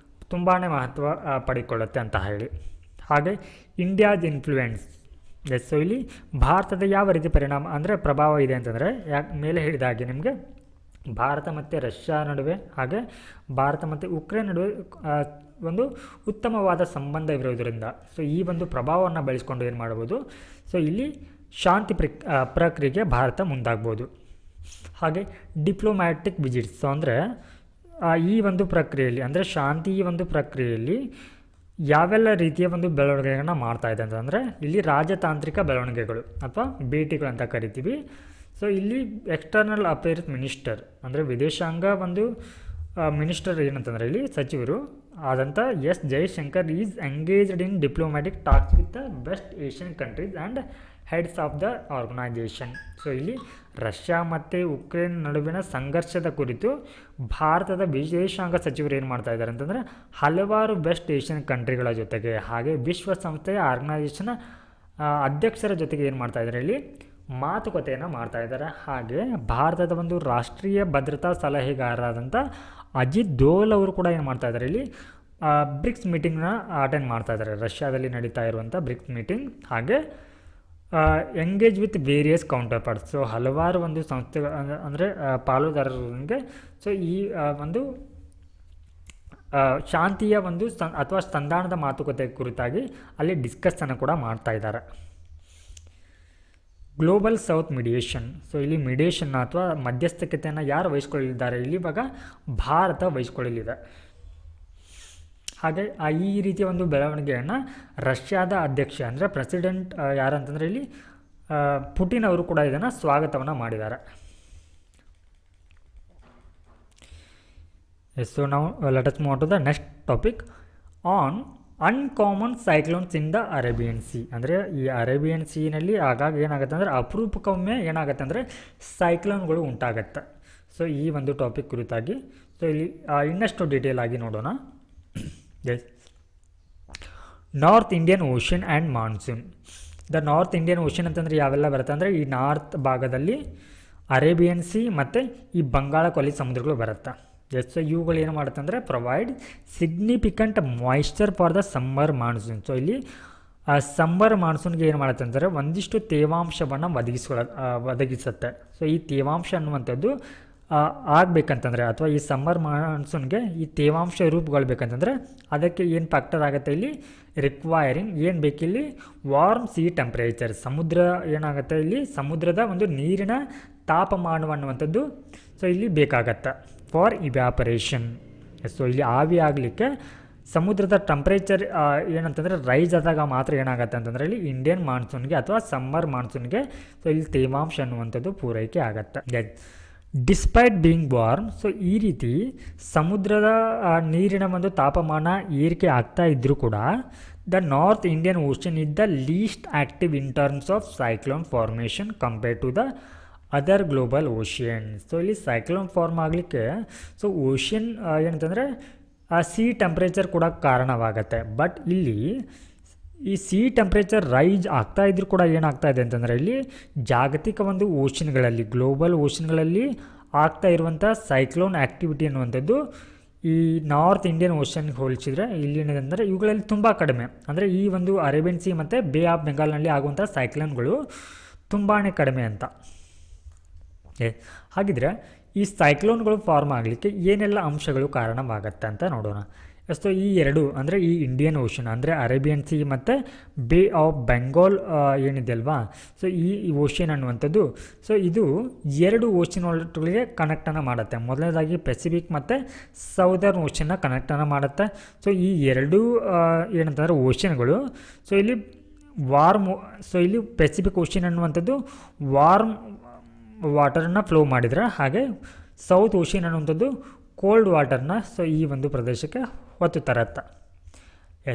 ತುಂಬಾ ಮಹತ್ವ ಪಡೆದುಕೊಳ್ಳುತ್ತೆ ಅಂತ ಹೇಳಿ. ಹಾಗೆ ಇಂಡಿಯಾದ ಇನ್ಫ್ಲೂಯೆನ್ಸ್. ಎಸ್, ಸೊ ಇಲ್ಲಿ ಭಾರತದ ಯಾವ ರೀತಿ ಪ್ರಭಾವ ಇದೆ ಅಂತಂದರೆ ಮೇಲೆ ಹೇಳಿದ ಹಾಗೆ ನಿಮಗೆ ಭಾರತ ಮತ್ತು ರಷ್ಯಾ ನಡುವೆ ಹಾಗೆ ಭಾರತ ಮತ್ತು ಉಕ್ರೇನ್ ನಡುವೆ ಒಂದು ಉತ್ತಮವಾದ ಸಂಬಂಧವಿರೋದರಿಂದ ಸೊ ಈ ಒಂದು ಪ್ರಭಾವವನ್ನು ಬಳಸಿಕೊಂಡು ಏನು ಮಾಡ್ಬೋದು, ಸೊ ಇಲ್ಲಿ ಶಾಂತಿ ಪ್ರಕ್ರಿಯೆಗೆ ಭಾರತ ಮುಂದಾಗ್ಬೋದು. ಹಾಗೆ ಡಿಪ್ಲೊಮ್ಯಾಟಿಕ್ ವಿಸಿಟ್ಸ್. ಸೊ ಅಂದರೆ ಈ ಒಂದು ಪ್ರಕ್ರಿಯೆಯಲ್ಲಿ ಅಂದರೆ ಶಾಂತಿ ಒಂದು ಪ್ರಕ್ರಿಯೆಯಲ್ಲಿ ಯಾವೆಲ್ಲ ರೀತಿಯ ಒಂದು ಬೆಳವಣಿಗೆಗಳನ್ನ ಮಾಡ್ತಾ ಇದೆ ಅಂತಂದರೆ ಇಲ್ಲಿ ರಾಜತಾಂತ್ರಿಕ ಬೆಳವಣಿಗೆಗಳು ಅಥವಾ ಭೇಟಿಗಳು ಅಂತ ಕರಿತೀವಿ. ಸೊ ಇಲ್ಲಿ ಎಕ್ಸ್ಟರ್ನಲ್ ಅಫೇರ್ಸ್ ಮಿನಿಸ್ಟರ್ ಅಂದರೆ ವಿದೇಶಾಂಗ ಒಂದು ಮಿನಿಸ್ಟರ್ ಏನಂತಂದರೆ ಇಲ್ಲಿ ಸಚಿವರು ಆದಂಥ S Jaishankar is engaged in diplomatic talks with the West Asian countries and heads of the organization. So ಇಲ್ಲಿ ರಷ್ಯಾ ಮತ್ತು ಉಕ್ರೇನ್ ನಡುವಿನ ಸಂಘರ್ಷದ ಕುರಿತು ಭಾರತದ ವಿದೇಶಾಂಗ ಸಚಿವರು ಏನು ಮಾಡ್ತಾ ಇದ್ದಾರೆ ಅಂತಂದರೆ ಹಲವಾರು ಬೆಸ್ಟ್ ಏಷ್ಯನ್ ಕಂಟ್ರಿಗಳ ಜೊತೆಗೆ ಹಾಗೆ ವಿಶ್ವಸಂಸ್ಥೆಯ ಆರ್ಗನೈಜೇಷನ್ ಅಧ್ಯಕ್ಷರ ಜೊತೆಗೆ ಏನು ಮಾಡ್ತಾ ಇದ್ದಾರೆ, ಇಲ್ಲಿ ಮಾತುಕತೆಯನ್ನು ಮಾಡ್ತಾ ಇದ್ದಾರೆ. ಹಾಗೆ ಭಾರತದ ಒಂದು ರಾಷ್ಟ್ರೀಯ ಭದ್ರತಾ ಸಲಹೆಗಾರರಾದಂಥ ಅಜಿತ್ ದೋವಲ್ ಅವರು ಕೂಡ ಏನು ಮಾಡ್ತಾ ಇದ್ದಾರೆ, ಇಲ್ಲಿ ಬ್ರಿಕ್ಸ್ ಮೀಟಿಂಗ್ನ ಅಟೆಂಡ್ ಮಾಡ್ತಾ ಇದ್ದಾರೆ. ರಷ್ಯಾದಲ್ಲಿ ನಡೀತಾ ಇರುವಂಥ ಬ್ರಿಕ್ಸ್ ಮೀಟಿಂಗ್. ಹಾಗೆ engage with various counter parts. So ಹಲವಾರು ಒಂದು ಸಂಸ್ಥೆಗಳ ಅಂದರೆ ಪಾಲುದಾರರಿಗೆ ಸೊ ಈ ಒಂದು ಶಾಂತಿಯ ಒಂದು ಅಥವಾ ಸಂಧಾನದ ಮಾತುಕತೆ ಕುರಿತಾಗಿ ಅಲ್ಲಿ ಡಿಸ್ಕಸ್ಸನ್ನು ಕೂಡ ಮಾಡ್ತಾ ಇದ್ದಾರೆ. Global south ಮಿಡಿಯೇಷನ್. ಸೊ ಇಲ್ಲಿ ಮಿಡಿಯೇಷನ್ ಅಥವಾ ಮಧ್ಯಸ್ಥಿಕೆತೆಯನ್ನು ಯಾರು ವಹಿಸ್ಕೊಳ್ಳಲಿದ್ದಾರೆ, ಇಲ್ಲಿ ಇವಾಗ ಭಾರತ ವಹಿಸ್ಕೊಳ್ಳಲಿದೆ. ಹಾಗೆ ಈ ರೀತಿಯ ಒಂದು ಬೆಳವಣಿಗೆಯನ್ನು ರಷ್ಯಾದ ಅಧ್ಯಕ್ಷ ಅಂದರೆ ಪ್ರೆಸಿಡೆಂಟ್ ಯಾರಂತಂದರೆ ಇಲ್ಲಿ ಪುಟಿನ್ ಅವರು ಕೂಡ ಇದನ್ನು ಸ್ವಾಗತವನ್ನು ಮಾಡಿದ್ದಾರೆ. ಸೊ ನಾವು let us move to the next topic on uncommon cyclones in the Arabian sea. ಅಂದರೆ ಈ ಅರೇಬಿಯನ್ ಸೀನಲ್ಲಿ ಆಗಾಗ ಏನಾಗುತ್ತೆ ಅಂದರೆ ಅಪರೂಪಕ್ಕೊಮ್ಮೆ ಏನಾಗುತ್ತೆ ಅಂದರೆ ಸೈಕ್ಲೋನ್ಗಳು ಉಂಟಾಗತ್ತೆ. ಸೊ ಈ ಒಂದು ಟಾಪಿಕ್ ಕುರಿತಾಗಿ ಸೊ ಇಲ್ಲಿ ಇನ್ನಷ್ಟು ಡೀಟೇಲ್ ಆಗಿ ನೋಡೋಣ. Yes, north Indian ocean and monsoon. The north Indian ocean ಅಂತಂದರೆ ಯಾವೆಲ್ಲ ಬರುತ್ತೆ ಅಂದರೆ ಈ ನಾರ್ತ್ ಭಾಗದಲ್ಲಿ ಅರೇಬಿಯನ್ ಸಿ ಮತ್ತು ಈ ಬಂಗಾಳ ಕೊಲ್ಲಿ ಸಮುದ್ರಗಳು ಬರುತ್ತೆ. ಎಸ್, ಸೊ ಇವುಗಳು ಏನು ಮಾಡುತ್ತೆ ಅಂದರೆ provide significant moisture for the summer monsoon. So ಇಲ್ಲಿ ಸಮ್ಮರ್ ಮಾನ್ಸೂನ್ಗೆ ಏನು ಮಾಡುತ್ತೆ ಅಂದರೆ ಒಂದಿಷ್ಟು ತೇವಾಂಶವನ್ನು ಒದಗಿಸುತ್ತೆ. ಸೊ ಈ ತೇವಾಂಶ ಅನ್ನುವಂಥದ್ದು ಆಗಬೇಕಂತಂದರೆ ಅಥವಾ ಈ ಸಮ್ಮರ್ ಮಾನ್ಸೂನ್ಗೆ ಈ ತೇವಾಂಶ ರೂಪುಗೊಳ್ಬೇಕಂತಂದರೆ ಅದಕ್ಕೆ ಏನು ಫ್ಯಾಕ್ಟರ್ ಆಗುತ್ತೆ ಇಲ್ಲಿ ರಿಕ್ವೈರಿಂಗ್ ಏನು ಬೇಕಿಲ್ಲಿ ವಾರ್ಮ್ ಸಿ ಟೆಂಪ್ರೇಚರ್. ಸಮುದ್ರ ಏನಾಗುತ್ತೆ ಇಲ್ಲಿ ಸಮುದ್ರದ ಒಂದು ನೀರಿನ ತಾಪಮಾನ ಅನ್ನುವಂಥದ್ದು ಸೊ ಇಲ್ಲಿ ಬೇಕಾಗತ್ತೆ ಫಾರ್ ಇವ್ಯಾಪರೇಷನ್. ಸೊ ಇಲ್ಲಿ ಆವಿ ಆಗಲಿಕ್ಕೆ ಸಮುದ್ರದ ಟೆಂಪ್ರೇಚರ್ ಏನಂತಂದರೆ ರೈಸ್ ಆದಾಗ ಮಾತ್ರ ಏನಾಗುತ್ತೆ ಅಂತಂದರೆ ಇಲ್ಲಿ ಇಂಡಿಯನ್ ಮಾನ್ಸೂನ್ಗೆ ಅಥವಾ ಸಮ್ಮರ್ ಮಾನ್ಸೂನ್ಗೆ ಸೊ ಇಲ್ಲಿ ತೇವಾಂಶ ಅನ್ನುವಂಥದ್ದು ಪೂರೈಕೆ ಆಗುತ್ತೆ. ಡಿಸ್ಪೈಟ್ ಬೀಯಿಂಗ್ ವಾರ್ಮ್, ಸೊ ಈ ರೀತಿ ಸಮುದ್ರದ ನೀರಿನ ಒಂದು ತಾಪಮಾನ ಏರಿಕೆ ಆಗ್ತಾ ಇದ್ದರೂ ಕೂಡ the north Indian ocean is the least active in terms of cyclone formation compare to the other global ocean. So ಇಲ್ಲಿ ಸೈಕ್ಲೋನ್ ಫಾರ್ಮ್ ಆಗಲಿಕ್ಕೆ ಸೊ ಓಷನ್ ಏನಂತಂದರೆ ಸಿ ಟೆಂಪ್ರೇಚರ್ ಕೂಡ ಕಾರಣವಾಗತ್ತೆ. ಬಟ್ ಇಲ್ಲಿ ಈ ಸಿ ಟೆಂಪ್ರೇಚರ್ ರೈಸ್ ಆಗ್ತಾ ಇದ್ರೂ ಕೂಡ ಏನಾಗ್ತಾ ಇದೆ ಅಂತಂದರೆ ಇಲ್ಲಿ ಜಾಗತಿಕ ಒಂದು ಓಷನ್ಗಳಲ್ಲಿ ಗ್ಲೋಬಲ್ ಓಷನ್ಗಳಲ್ಲಿ ಆಗ್ತಾ ಇರುವಂಥ ಸೈಕ್ಲೋನ್ ಆ್ಯಕ್ಟಿವಿಟಿ ಅನ್ನುವಂಥದ್ದು ಈ ನಾರ್ತ್ ಇಂಡಿಯನ್ ಓಷನ್ಗೆ ಹೋಲಿಸಿದರೆ ಇಲ್ಲಿ ಏನಿದೆ ಅಂದರೆ ಇವುಗಳಲ್ಲಿ ತುಂಬ ಕಡಿಮೆ. ಅಂದರೆ ಈ ಒಂದು ಅರೇಬಿಯನ್ ಸಿ ಮತ್ತು ಬೇ ಆಫ್ ಬೆಂಗಾಲ್ನಲ್ಲಿ ಆಗುವಂಥ ಸೈಕ್ಲೋನ್ಗಳು ತುಂಬಾ ಕಡಿಮೆ ಅಂತ. ಹಾಗಿದ್ರೆ ಈ ಸೈಕ್ಲೋನ್ಗಳು ಫಾರ್ಮ್ ಆಗಲಿಕ್ಕೆ ಏನೆಲ್ಲ ಅಂಶಗಳು ಕಾರಣವಾಗತ್ತೆ ಅಂತ ನೋಡೋಣ. ಸೊ ಈ ಎರಡು ಅಂದರೆ ಈ ಇಂಡಿಯನ್ ಓಷನ್ ಅಂದರೆ ಅರೇಬಿಯನ್ ಸಿ ಮತ್ತು ಬೇ ಆಫ್ ಬೆಂಗಾಲ್ ಏನಿದೆ ಅಲ್ವಾ, ಸೊ ಈ ಓಷನ್ ಅನ್ನುವಂಥದ್ದು ಸೊ ಇದು ಎರಡು ಓಷನ್ ಒಳಗೆ ಕನೆಕ್ಟನ್ನು ಮಾಡುತ್ತೆ. ಮೊದಲನೇದಾಗಿ ಪೆಸಿಫಿಕ್ ಮತ್ತು ಸೌದರ್ನ್ ಓಷನ್ನ ಕನೆಕ್ಟನ್ನು ಮಾಡುತ್ತೆ. ಸೊ ಈ ಎರಡೂ ಏನಂತಂದರೆ ಓಷನ್ಗಳು ಸೊ ಇಲ್ಲಿ ವಾರ್ಮ್, ಸೊ ಇಲ್ಲಿ ಪೆಸಿಫಿಕ್ ಓಷನ್ ಅನ್ನುವಂಥದ್ದು ವಾರ್ಮ್ ವಾಟರನ್ನ ಫ್ಲೋ ಮಾಡಿದರೆ, ಹಾಗೆ ಸೌತ್ ಓಷನ್ ಅನ್ನುವಂಥದ್ದು ಕೋಲ್ಡ್ ವಾಟರ್ನ ಸೊ ಈ ಒಂದು ಪ್ರದೇಶಕ್ಕೆ ಹೊತ್ತು ತರತ್ತೆ.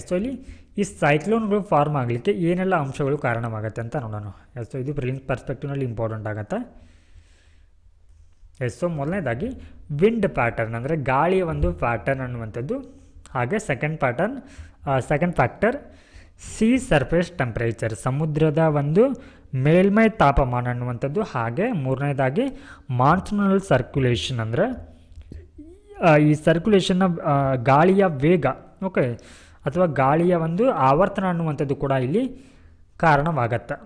ಸೊ ಇಲ್ಲಿ ಈ ಸೈಕ್ಲೋನ್ಗಳು ಫಾರ್ಮ್ ಆಗಲಿಕ್ಕೆ ಏನೆಲ್ಲ ಅಂಶಗಳು ಕಾರಣವಾಗುತ್ತೆ ಅಂತ ನೋಡೋಣ. ಸೊ ಇದು ಪ್ರಿಲಿಮ್ಸ್ ಪರ್ಸ್ಪೆಕ್ಟಿವ್ನಲ್ಲಿ ಇಂಪಾರ್ಟೆಂಟ್ ಆಗುತ್ತೆ. ಸೊ ಮೊದಲನೇದಾಗಿ ವಿಂಡ್ ಪ್ಯಾಟರ್ನ್ ಅಂದರೆ ಗಾಳಿಯ ಒಂದು ಪ್ಯಾಟರ್ನ್ ಅನ್ನುವಂಥದ್ದು, ಹಾಗೆ second factor C surface temperature ಸಮುದ್ರದ ಒಂದು ಮೇಲ್ಮೈ ತಾಪಮಾನ ಅನ್ನುವಂಥದ್ದು, ಹಾಗೆ ಮೂರನೇದಾಗಿ ಮಾನ್ಸೂನಲ್ ಸರ್ಕ್ಯುಲೇಷನ್ ಅಂದರೆ ಈ ಸರ್ಕ್ಯುಲೇಷನ್ನ ಗಾಳಿಯ ವೇಗ ಓಕೆ ಅಥವಾ ಗಾಳಿಯ ಒಂದು ಆವರ್ತನ ಅನ್ನುವಂಥದ್ದು ಕೂಡ ಇಲ್ಲಿ ಕಾರಣವಾಗತ್ತೆ.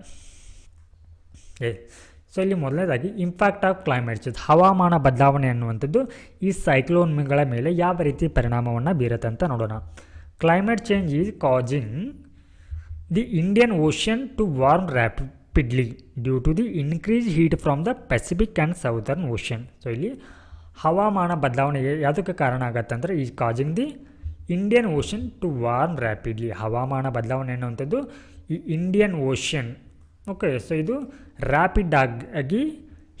ಸೊ ಇಲ್ಲಿ ಮೊದಲನೇದಾಗಿ ಇಂಪ್ಯಾಕ್ಟ್ ಆಫ್ ಕ್ಲೈಮೇಟ್ ಚೇಂಜ್ ಹವಾಮಾನ ಬದಲಾವಣೆ ಅನ್ನುವಂಥದ್ದು ಈ ಸೈಕ್ಲೋನ್ಗಳ ಮೇಲೆ ಯಾವ ರೀತಿ ಪರಿಣಾಮವನ್ನು ಬೀರುತ್ತೆ ಅಂತ ನೋಡೋಣ. Climate change is causing the Indian ocean to warm rapidly due to the increase heat from the Pacific and Southern ocean. So ಇಲ್ಲಿ ಹವಾಮಾನ ಬದಲಾವಣೆಗೆ ಯಾವುದಕ್ಕೆ ಕಾರಣ ಆಗುತ್ತೆ ಅಂದರೆ ಈ causing the Indian ocean to warm rapidly. ಹವಾಮಾನ ಬದಲಾವಣೆ ಅನ್ನುವಂಥದ್ದು ಈ ಇಂಡಿಯನ್ ಓಷನ್ ಓಕೆ ಸೊ ಇದು ರ್ಯಾಪಿಡ್ ಆಗಿ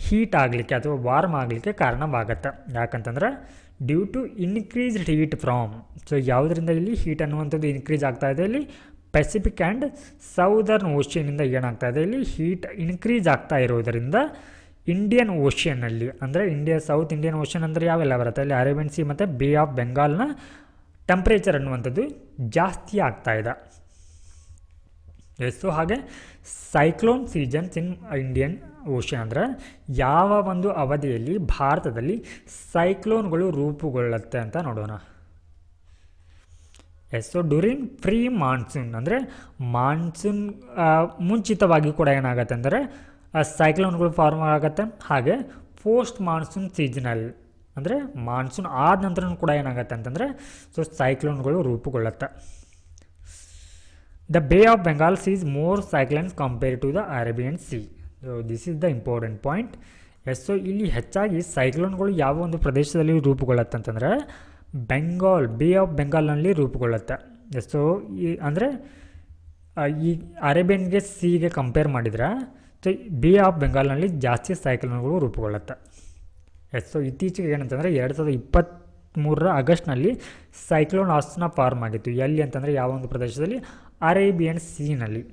ಹೀಟ್ ಆಗಲಿಕ್ಕೆ ಅಥವಾ ವಾರ್ಮ್ ಆಗಲಿಕ್ಕೆ ಕಾರಣವಾಗತ್ತೆ. ಯಾಕಂತಂದ್ರೆ due to increased heat from, so ಯಾವುದರಿಂದ ಇಲ್ಲಿ ಹೀಟ್ ಅನ್ನುವಂಥದ್ದು ಇನ್ಕ್ರೀಸ್ ಆಗ್ತಾ ಇದೆ, ಇಲ್ಲಿ ಪೆಸಿಫಿಕ್ ಆ್ಯಂಡ್ ಸೌದರ್ನ್ ಓಷನಿಂದ ಏನಾಗ್ತಾ ಇದೆ ಇಲ್ಲಿ ಹೀಟ್ ಇನ್ಕ್ರೀಸ್ ಆಗ್ತಾ ಇರೋದರಿಂದ ಇಂಡಿಯನ್ ಓಷನ್ನಲ್ಲಿ ಅಂದರೆ ಸೌತ್ ಇಂಡಿಯನ್ ಓಷನ್ ಅಂದರೆ ಯಾವೆಲ್ಲ ಬರುತ್ತೆ ಇಲ್ಲಿ ಅರೇಬಿಯನ್ ಸಿ ಮತ್ತು ಬೇ ಆಫ್ ಬೆಂಗಾಲ್ನ ಟೆಂಪ್ರೇಚರ್ ಅನ್ನುವಂಥದ್ದು ಜಾಸ್ತಿ ಆಗ್ತಾ ಇದೆ. ಸೊ ಹಾಗೆ cyclone seasons in Indian ocean ಅಂದರೆ ಯಾವ ಒಂದು ಅವಧಿಯಲ್ಲಿ ಭಾರತದಲ್ಲಿ ಸೈಕ್ಲೋನ್ಗಳು ರೂಪುಗೊಳ್ಳುತ್ತೆ ಅಂತ ನೋಡೋಣ. ಸೊ ಡ್ಯೂರಿಂಗ್ ಪ್ರೀ ಮಾನ್ಸೂನ್ ಅಂದರೆ ಮಾನ್ಸೂನ್ ಮುಂಚಿತವಾಗಿ ಕೂಡ ಏನಾಗುತ್ತೆ ಅಂದರೆ ಸೈಕ್ಲೋನ್ಗಳು ಫಾರ್ಮ್ ಆಗುತ್ತೆ. ಹಾಗೆ ಪೋಸ್ಟ್ ಮಾನ್ಸೂನ್ ಸೀಸನಲ್ ಅಂದರೆ ಮಾನ್ಸೂನ್ ಆದ ನಂತರ ಕೂಡ ಏನಾಗುತ್ತೆ ಅಂತಂದರೆ ಸೊ ಸೈಕ್ಲೋನ್ಗಳು ರೂಪುಗೊಳ್ಳುತ್ತೆ. The Bay of Bengal sees more cyclones compare to the Arabian sea. So this is the important point. So ಇಲ್ಲಿ ಹೆಚ್ಚಾಗಿ ಸೈಕ್ಲೋನ್ಗಳು ಯಾವ ಒಂದು ಪ್ರದೇಶದಲ್ಲಿ ರೂಪುಗೊಳ್ಳುತ್ತೆ ಅಂತಂದರೆ ಬೇ ಆಫ್ ಬೆಂಗಾಲ್ನಲ್ಲಿ ರೂಪುಗೊಳ್ಳುತ್ತೆ. ಸೊ ಈ ಅಂದರೆ ಈ ಅರೇಬಿಯನ್ಗೆ ಸಿಗೆ ಕಂಪೇರ್ ಮಾಡಿದರೆ ಸೊ ಬೇ ಆಫ್ ಬೆಂಗಾಲ್ನಲ್ಲಿ ಜಾಸ್ತಿ ಸೈಕ್ಲೋನ್ಗಳು ರೂಪುಗೊಳ್ಳುತ್ತೆ. ಸೊ ಇತ್ತೀಚೆಗೆ ಏನಂತಂದರೆ 2023 ಆಗಸ್ಟ್ನಲ್ಲಿ ಸೈಕ್ಲೋನ್ ಆಸ್ನ ಫಾರ್ಮ್ ಆಗಿತ್ತು. ಎಲ್ಲಿ ಅಂತಂದರೆ ಯಾವ ಒಂದು ಪ್ರದೇಶದಲ್ಲಿ? ಅರೇಬಿಯನ್ ಸೀನಲ್ಲಿ.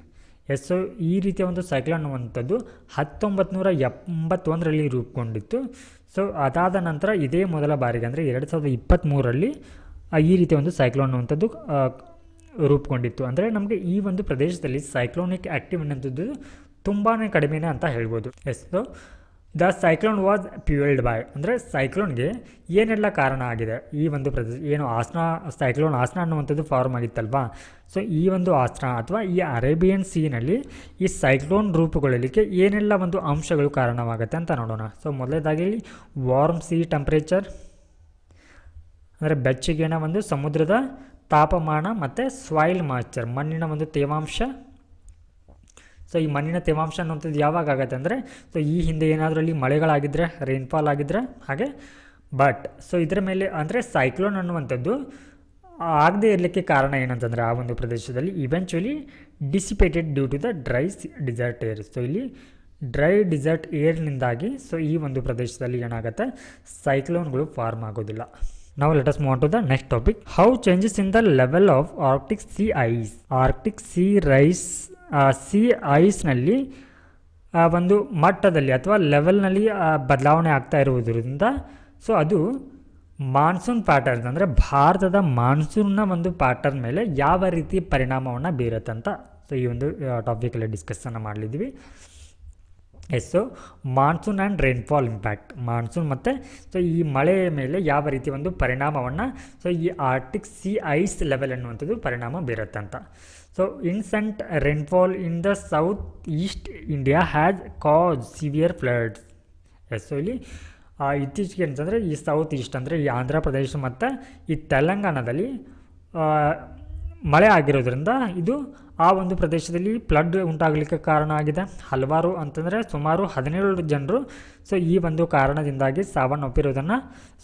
ಸೊ ಈ ರೀತಿಯ ಒಂದು ಸೈಕ್ಲೋನ್ ಅನ್ನುವಂಥದ್ದು 1981ರಲ್ಲಿ ರೂಪುಗೊಂಡಿತ್ತು. ಸೊ ಅದಾದ ನಂತರ ಇದೇ ಮೊದಲ ಬಾರಿಗೆ ಅಂದರೆ 2023ರಲ್ಲಿ ಈ ರೀತಿಯ ಒಂದು ಸೈಕ್ಲೋನ್ ಅನ್ನುವಂಥದ್ದು ರೂಪುಗೊಂಡಿತ್ತು. ಅಂದರೆ ನಮಗೆ ಈ ಒಂದು ಪ್ರದೇಶದಲ್ಲಿ ಸೈಕ್ಲೋನಿಕ್ ಆ್ಯಕ್ಟಿವ್ ಅನ್ನೋಂಥದ್ದು ತುಂಬಾ ಕಡಿಮೆನೇ ಅಂತ ಹೇಳ್ಬೋದು. So the cyclone was fuelled by, ಅಂದರೆ ಸೈಕ್ಲೋನ್ಗೆ ಏನೆಲ್ಲ ಕಾರಣ ಆಗಿದೆ? ಈ ಒಂದು ಪ್ರದೇಶ ಏನು ಸೈಕ್ಲೋನ್ ಆಸ್ನ ಅನ್ನುವಂಥದ್ದು ಫಾರ್ಮ್ ಆಗಿತ್ತಲ್ವಾ? ಸೊ ಈ ಒಂದು ಆಸ್ನ ಅಥವಾ ಈ ಅರೇಬಿಯನ್ ಸೀನಲ್ಲಿ ಈ ಸೈಕ್ಲೋನ್ ರೂಪುಗೊಳ್ಳಲಿಕ್ಕೆ ಏನೆಲ್ಲ ಒಂದು ಅಂಶಗಳು ಕಾರಣವಾಗುತ್ತೆ ಅಂತ ನೋಡೋಣ. ಸೊ ಮೊದಲನೇದಾಗಿ ಇಲ್ಲಿ ವಾರ್ಮ್ ಸೀ ಟೆಂಪ್ರೇಚರ್, ಅಂದರೆ ಬೆಚ್ಚಗಿನ ಒಂದು ಸಮುದ್ರದ ತಾಪಮಾನ, ಮತ್ತು ಸಾಯಿಲ್ ಮಾಯ್ಚರ್, ಮಣ್ಣಿನ ಒಂದು ತೇವಾಂಶ. ಸೊ ಈ ಮಣ್ಣಿನ ತೇವಾಂಶ ಅನ್ನುವಂಥದ್ದು ಯಾವಾಗ ಆಗುತ್ತೆ ಅಂದರೆ, ಸೊ ಈ ಹಿಂದೆ ಏನಾದರೂ ಅಲ್ಲಿ ಮಳೆಗಳಾಗಿದ್ದರೆ, ರೈನ್ಫಾಲ್ ಆಗಿದ್ದರೆ ಹಾಗೆ. ಬಟ್ ಸೊ ಇದರ ಮೇಲೆ ಅಂದರೆ ಸೈಕ್ಲೋನ್ ಅನ್ನುವಂಥದ್ದು ಆಗದೇ ಇರಲಿಕ್ಕೆ ಕಾರಣ ಏನಂತಂದರೆ ಆ ಒಂದು ಪ್ರದೇಶದಲ್ಲಿ eventually dissipated due to the dry desert air. So ಇಲ್ಲಿ ಡ್ರೈ ಡಿಸರ್ಟ್ ಏರ್ನಿಂದಾಗಿ ಸೊ ಈ ಒಂದು ಪ್ರದೇಶದಲ್ಲಿ ಏನಾಗುತ್ತೆ, ಸೈಕ್ಲೋನ್ಗಳು ಫಾರ್ಮ್ ಆಗೋದಿಲ್ಲ. Now let us move on to the next topic. How changes in the level of Arctic sea ice. Arctic sea ಐಸ್ನಲ್ಲಿ ಒಂದು ಮಟ್ಟದಲ್ಲಿ ಅಥವಾ ಲೆವೆಲ್ನಲ್ಲಿ ಬದಲಾವಣೆ ಆಗ್ತಾ ಇರುವುದರಿಂದ ಸೊ ಅದು ಮಾನ್ಸೂನ್ ಪ್ಯಾಟರ್ನ್ ಅಂದರೆ ಭಾರತದ ಮಾನ್ಸೂನ್ನ ಒಂದು ಪ್ಯಾಟರ್ನ್ ಮೇಲೆ ಯಾವ ರೀತಿ ಪರಿಣಾಮವನ್ನು ಬೀರುತ್ತಂತ ಸೊ ಈ ಒಂದು ಟಾಪಿಕಲ್ಲಿ ಡಿಸ್ಕಸ್ಸನ್ನು ಮಾಡಲಿದ್ವಿ. So monsoon and rainfall impact, monsoon ಮತ್ತು ಸೊ ಈ ಮಳೆಯ ಮೇಲೆ ಯಾವ ರೀತಿ ಒಂದು ಪರಿಣಾಮವನ್ನು ಸೊ ಈ ಆರ್ಟಿಕ್ ಸಿ ಐಸ್ ಲೆವೆಲ್ ಅನ್ನುವಂಥದ್ದು ಪರಿಣಾಮ ಬೀರುತ್ತೆ ಅಂತ. So incessant rainfall in the south east India has cause severe floods. So ಇಲ್ಲಿ ಇತ್ತೀಚೆಗೆ ಅಂತಂದರೆ ಈ ಸೌತ್ ಈಸ್ಟ್ ಅಂದರೆ ಈ ಆಂಧ್ರ ಪ್ರದೇಶ ಮತ್ತು ಈ ತೆಲಂಗಾಣದಲ್ಲಿ ಮಳೆ ಆಗಿರೋದ್ರಿಂದ ಇದು ಆ ಒಂದು ಪ್ರದೇಶದಲ್ಲಿ ಫ್ಲಡ್ ಉಂಟಾಗಲಿಕ್ಕೆ ಕಾರಣ ಆಗಿದೆ. ಹಲವಾರು ಅಂತಂದರೆ ಸುಮಾರು 17 ಜನರು ಸೊ ಈ ಒಂದು ಕಾರಣದಿಂದಾಗಿ ಸಾವನ್ನಪ್ಪಿರೋದನ್ನು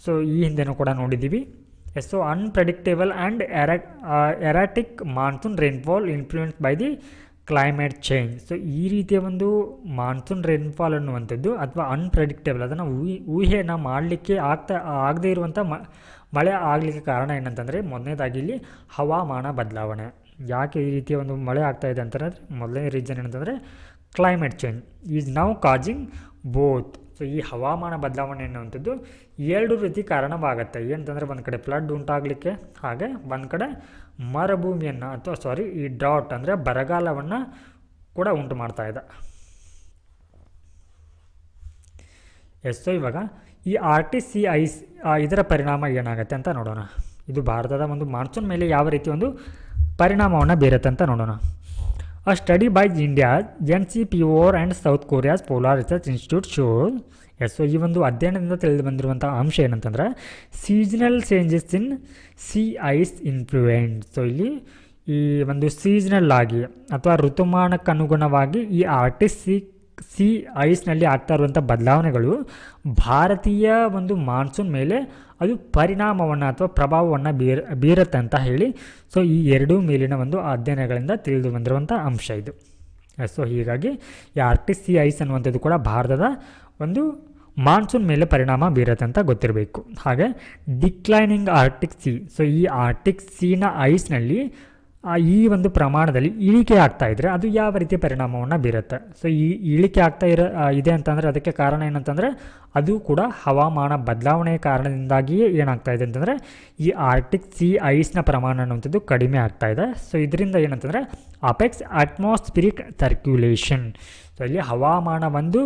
ಸೊ ಈ ಹಿಂದೆನೂ ಕೂಡ ನೋಡಿದ್ದೀವಿ. So unpredictable and erratic monsoon rainfall influence by the climate change. So ಈ ರೀತಿಯ ಒಂದು ಮಾನ್ಸೂನ್ ರೈನ್ಫಾಲ್ ಅನ್ನುವಂಥದ್ದು ಅಥವಾ ಅನ್ಪ್ರೆಡಿಕ್ಟೇಬಲ್, ಅದನ್ನು ಊಹೆಯನ್ನು ಮಾಡಲಿಕ್ಕೆ ಆಗದೇ ಇರುವಂಥ ಮಳೆ ಆಗಲಿಕ್ಕೆ ಕಾರಣ ಏನಂತಂದರೆ ಮೊದಲನೇದಾಗಿ ಇಲ್ಲಿ ಹವಾಮಾನ ಬದಲಾವಣೆ. ಯಾಕೆ ಈ ರೀತಿಯ ಒಂದು ಮಳೆ ಆಗ್ತಾಯಿದೆ ಅಂತಂದರೆ ಮೊದಲನೇ ರೀಸನ್ ಏನಂತಂದರೆ climate change is now causing both. So ಈ ಹವಾಮಾನ ಬದಲಾವಣೆ ಅನ್ನುವಂಥದ್ದು 2 ರೀತಿ ಕಾರಣವಾಗುತ್ತೆ. ಏನಂತಂದರೆ ಒಂದು ಕಡೆ ಫ್ಲಡ್ ಉಂಟಾಗಲಿಕ್ಕೆ, ಹಾಗೆ ಒಂದು ಕಡೆ ಮರುಭೂಮಿಯನ್ನು ಅಥವಾ ಈ ಡ್ರಾಟ್ ಅಂದರೆ ಬರಗಾಲವನ್ನು ಕೂಡ ಉಂಟು ಮಾಡ್ತಾ ಇದೆ. ಸೊ ಇವಾಗ ಈ ಆರ್ಟಿಕ್ ಸಿ ಐಸ್ ಇದರ ಪರಿಣಾಮ ಏನಾಗುತ್ತೆ ಅಂತ ನೋಡೋಣ. ಇದು ಭಾರತದ ಒಂದು ಮಾನ್ಸೂನ್ ಮೇಲೆ ಯಾವ ರೀತಿ ಒಂದು ಪರಿಣಾಮವನ್ನು ಬೀರುತ್ತೆ ಅಂತ ನೋಡೋಣ. A study by India NCPOR and South Korea's polar research institute shows. So ಈ ಒಂದು ಅಧ್ಯಯನದಿಂದ ತಿಳಿದು ಬಂದಿರುವಂಥ ಅಂಶ ಏನಂತಂದರೆ seasonal changes in sea ice influence. So ಇಲ್ಲಿ ಈ ಒಂದು ಸೀಸನಲ್ ಆಗಿ ಅಥವಾ ಋತುಮಾನಕ್ಕನುಗುಣವಾಗಿ ಈ ಆರ್ಟಿಕ್ ಸಿ ಐಸ್ನಲ್ಲಿ ಆಗ್ತಾ ಇರುವಂಥ ಬದಲಾವಣೆಗಳು ಭಾರತೀಯ ಒಂದು ಮಾನ್ಸೂನ್ ಮೇಲೆ ಅದು ಪರಿಣಾಮವನ್ನು ಅಥವಾ ಪ್ರಭಾವವನ್ನು ಬೀರುತ್ತೆ ಅಂತ ಹೇಳಿ ಸೊ ಈ 2 ಮೇಲಿನ ಒಂದು ಅಧ್ಯಯನಗಳಿಂದ ತಿಳಿದು ಬಂದಿರುವಂಥ ಅಂಶ ಇದು. ಸೊ ಹೀಗಾಗಿ ಈ ಆರ್ಟಿಕ್ ಸಿ ಐಸ್ ಅನ್ನುವಂಥದ್ದು ಕೂಡ ಭಾರತದ ಒಂದು ಮಾನ್ಸೂನ್ ಮೇಲೆ ಪರಿಣಾಮ ಬೀರುತ್ತೆ ಅಂತ ಗೊತ್ತಿರಬೇಕು. ಹಾಗೆ ಡಿಕ್ಲೈನಿಂಗ್ ಆರ್ಟಿಕ್ ಸಿ. ಸೊ ಈ ಆರ್ಟಿಕ್ ಸೀನ ಐಸ್ನಲ್ಲಿ ಈ ಒಂದು ಪ್ರಮಾಣದಲ್ಲಿ ಇಳಿಕೆ ಆಗ್ತಾ ಇದ್ದರೆ ಅದು ಯಾವ ರೀತಿ ಪರಿಣಾಮವನ್ನು ಬೀರುತ್ತೆ. ಸೊ ಈ ಇಳಿಕೆ ಆಗ್ತಾ ಇದೆ ಅಂತಂದರೆ ಅದಕ್ಕೆ ಕಾರಣ ಏನಂತಂದರೆ ಅದು ಕೂಡ ಹವಾಮಾನ ಬದಲಾವಣೆಯ ಕಾರಣದಿಂದಾಗಿಯೇ ಏನಾಗ್ತಾ ಇದೆ ಅಂತಂದರೆ ಈ ಆರ್ಟಿಕ್ ಸಿ ಐಸ್ನ ಪ್ರಮಾಣ ಅನ್ನುವಂಥದ್ದು ಕಡಿಮೆ ಆಗ್ತಾ ಇದೆ. ಸೊ ಇದರಿಂದ ಏನಂತಂದರೆ ಅಪೆಕ್ಸ್ ಅಟ್ಮಾಸ್ಫಿರಿಕ್ ಸರ್ಕ್ಯುಲೇಷನ್. ಸೊ ಇಲ್ಲಿ ಹವಾಮಾನ ಒಂದು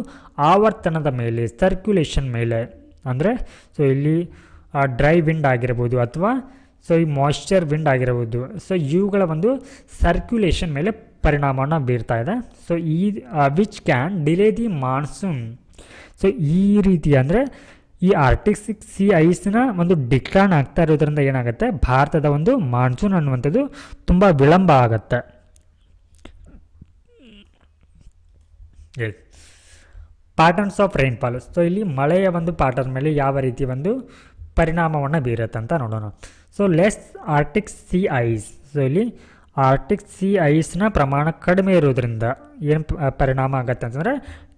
ಆವರ್ತನದ ಮೇಲೆ, ಸರ್ಕ್ಯುಲೇಷನ್ ಮೇಲೆ, ಅಂದರೆ ಸೊ ಇಲ್ಲಿ ಡ್ರೈ ವಿಂಡ್ ಆಗಿರ್ಬೋದು ಅಥವಾ ಸೊ ಈ ಮಾಯ್ಶ್ಚರ್ ವಿಂಡ್ ಆಗಿರ್ಬೋದು, ಸೊ ಇವುಗಳ ಒಂದು ಸರ್ಕ್ಯುಲೇಷನ್ ಮೇಲೆ ಪರಿಣಾಮವನ್ನು ಬೀರ್ತಾ ಇದೆ. ಸೊ ಈ which can delay the monsoon. So ಈ ರೀತಿ ಅಂದರೆ ಈ ಆರ್ಟಿಕ್ ಸಿ ಐಸ್ನ ಒಂದು ಡಿಕ್ಲೈನ್ ಆಗ್ತಾ ಇರೋದ್ರಿಂದ ಏನಾಗುತ್ತೆ, ಭಾರತದ ಒಂದು ಮಾನ್ಸೂನ್ ಅನ್ನುವಂಥದ್ದು ತುಂಬ ವಿಳಂಬ ಆಗುತ್ತೆ. Patterns of rainfall. ಸೊ ಇಲ್ಲಿ ಮಳೆಯ ಒಂದು ಪ್ಯಾಟರ್ನ್ ಮೇಲೆ ಯಾವ ರೀತಿ ಒಂದು ಪರಿಣಾಮವನ್ನು ಬೀರುತ್ತೆ ಅಂತ ನೋಡೋಣ. So less Arctic sea ice. So ಇಲ್ಲಿ ಆರ್ಟಿಕ್ ಸಿ ಐಸ್ನ ಪ್ರಮಾಣ ಕಡಿಮೆ ಇರೋದ್ರಿಂದ ಏನು ಪರಿಣಾಮ ಆಗುತ್ತೆ ಅಂತಂದರೆ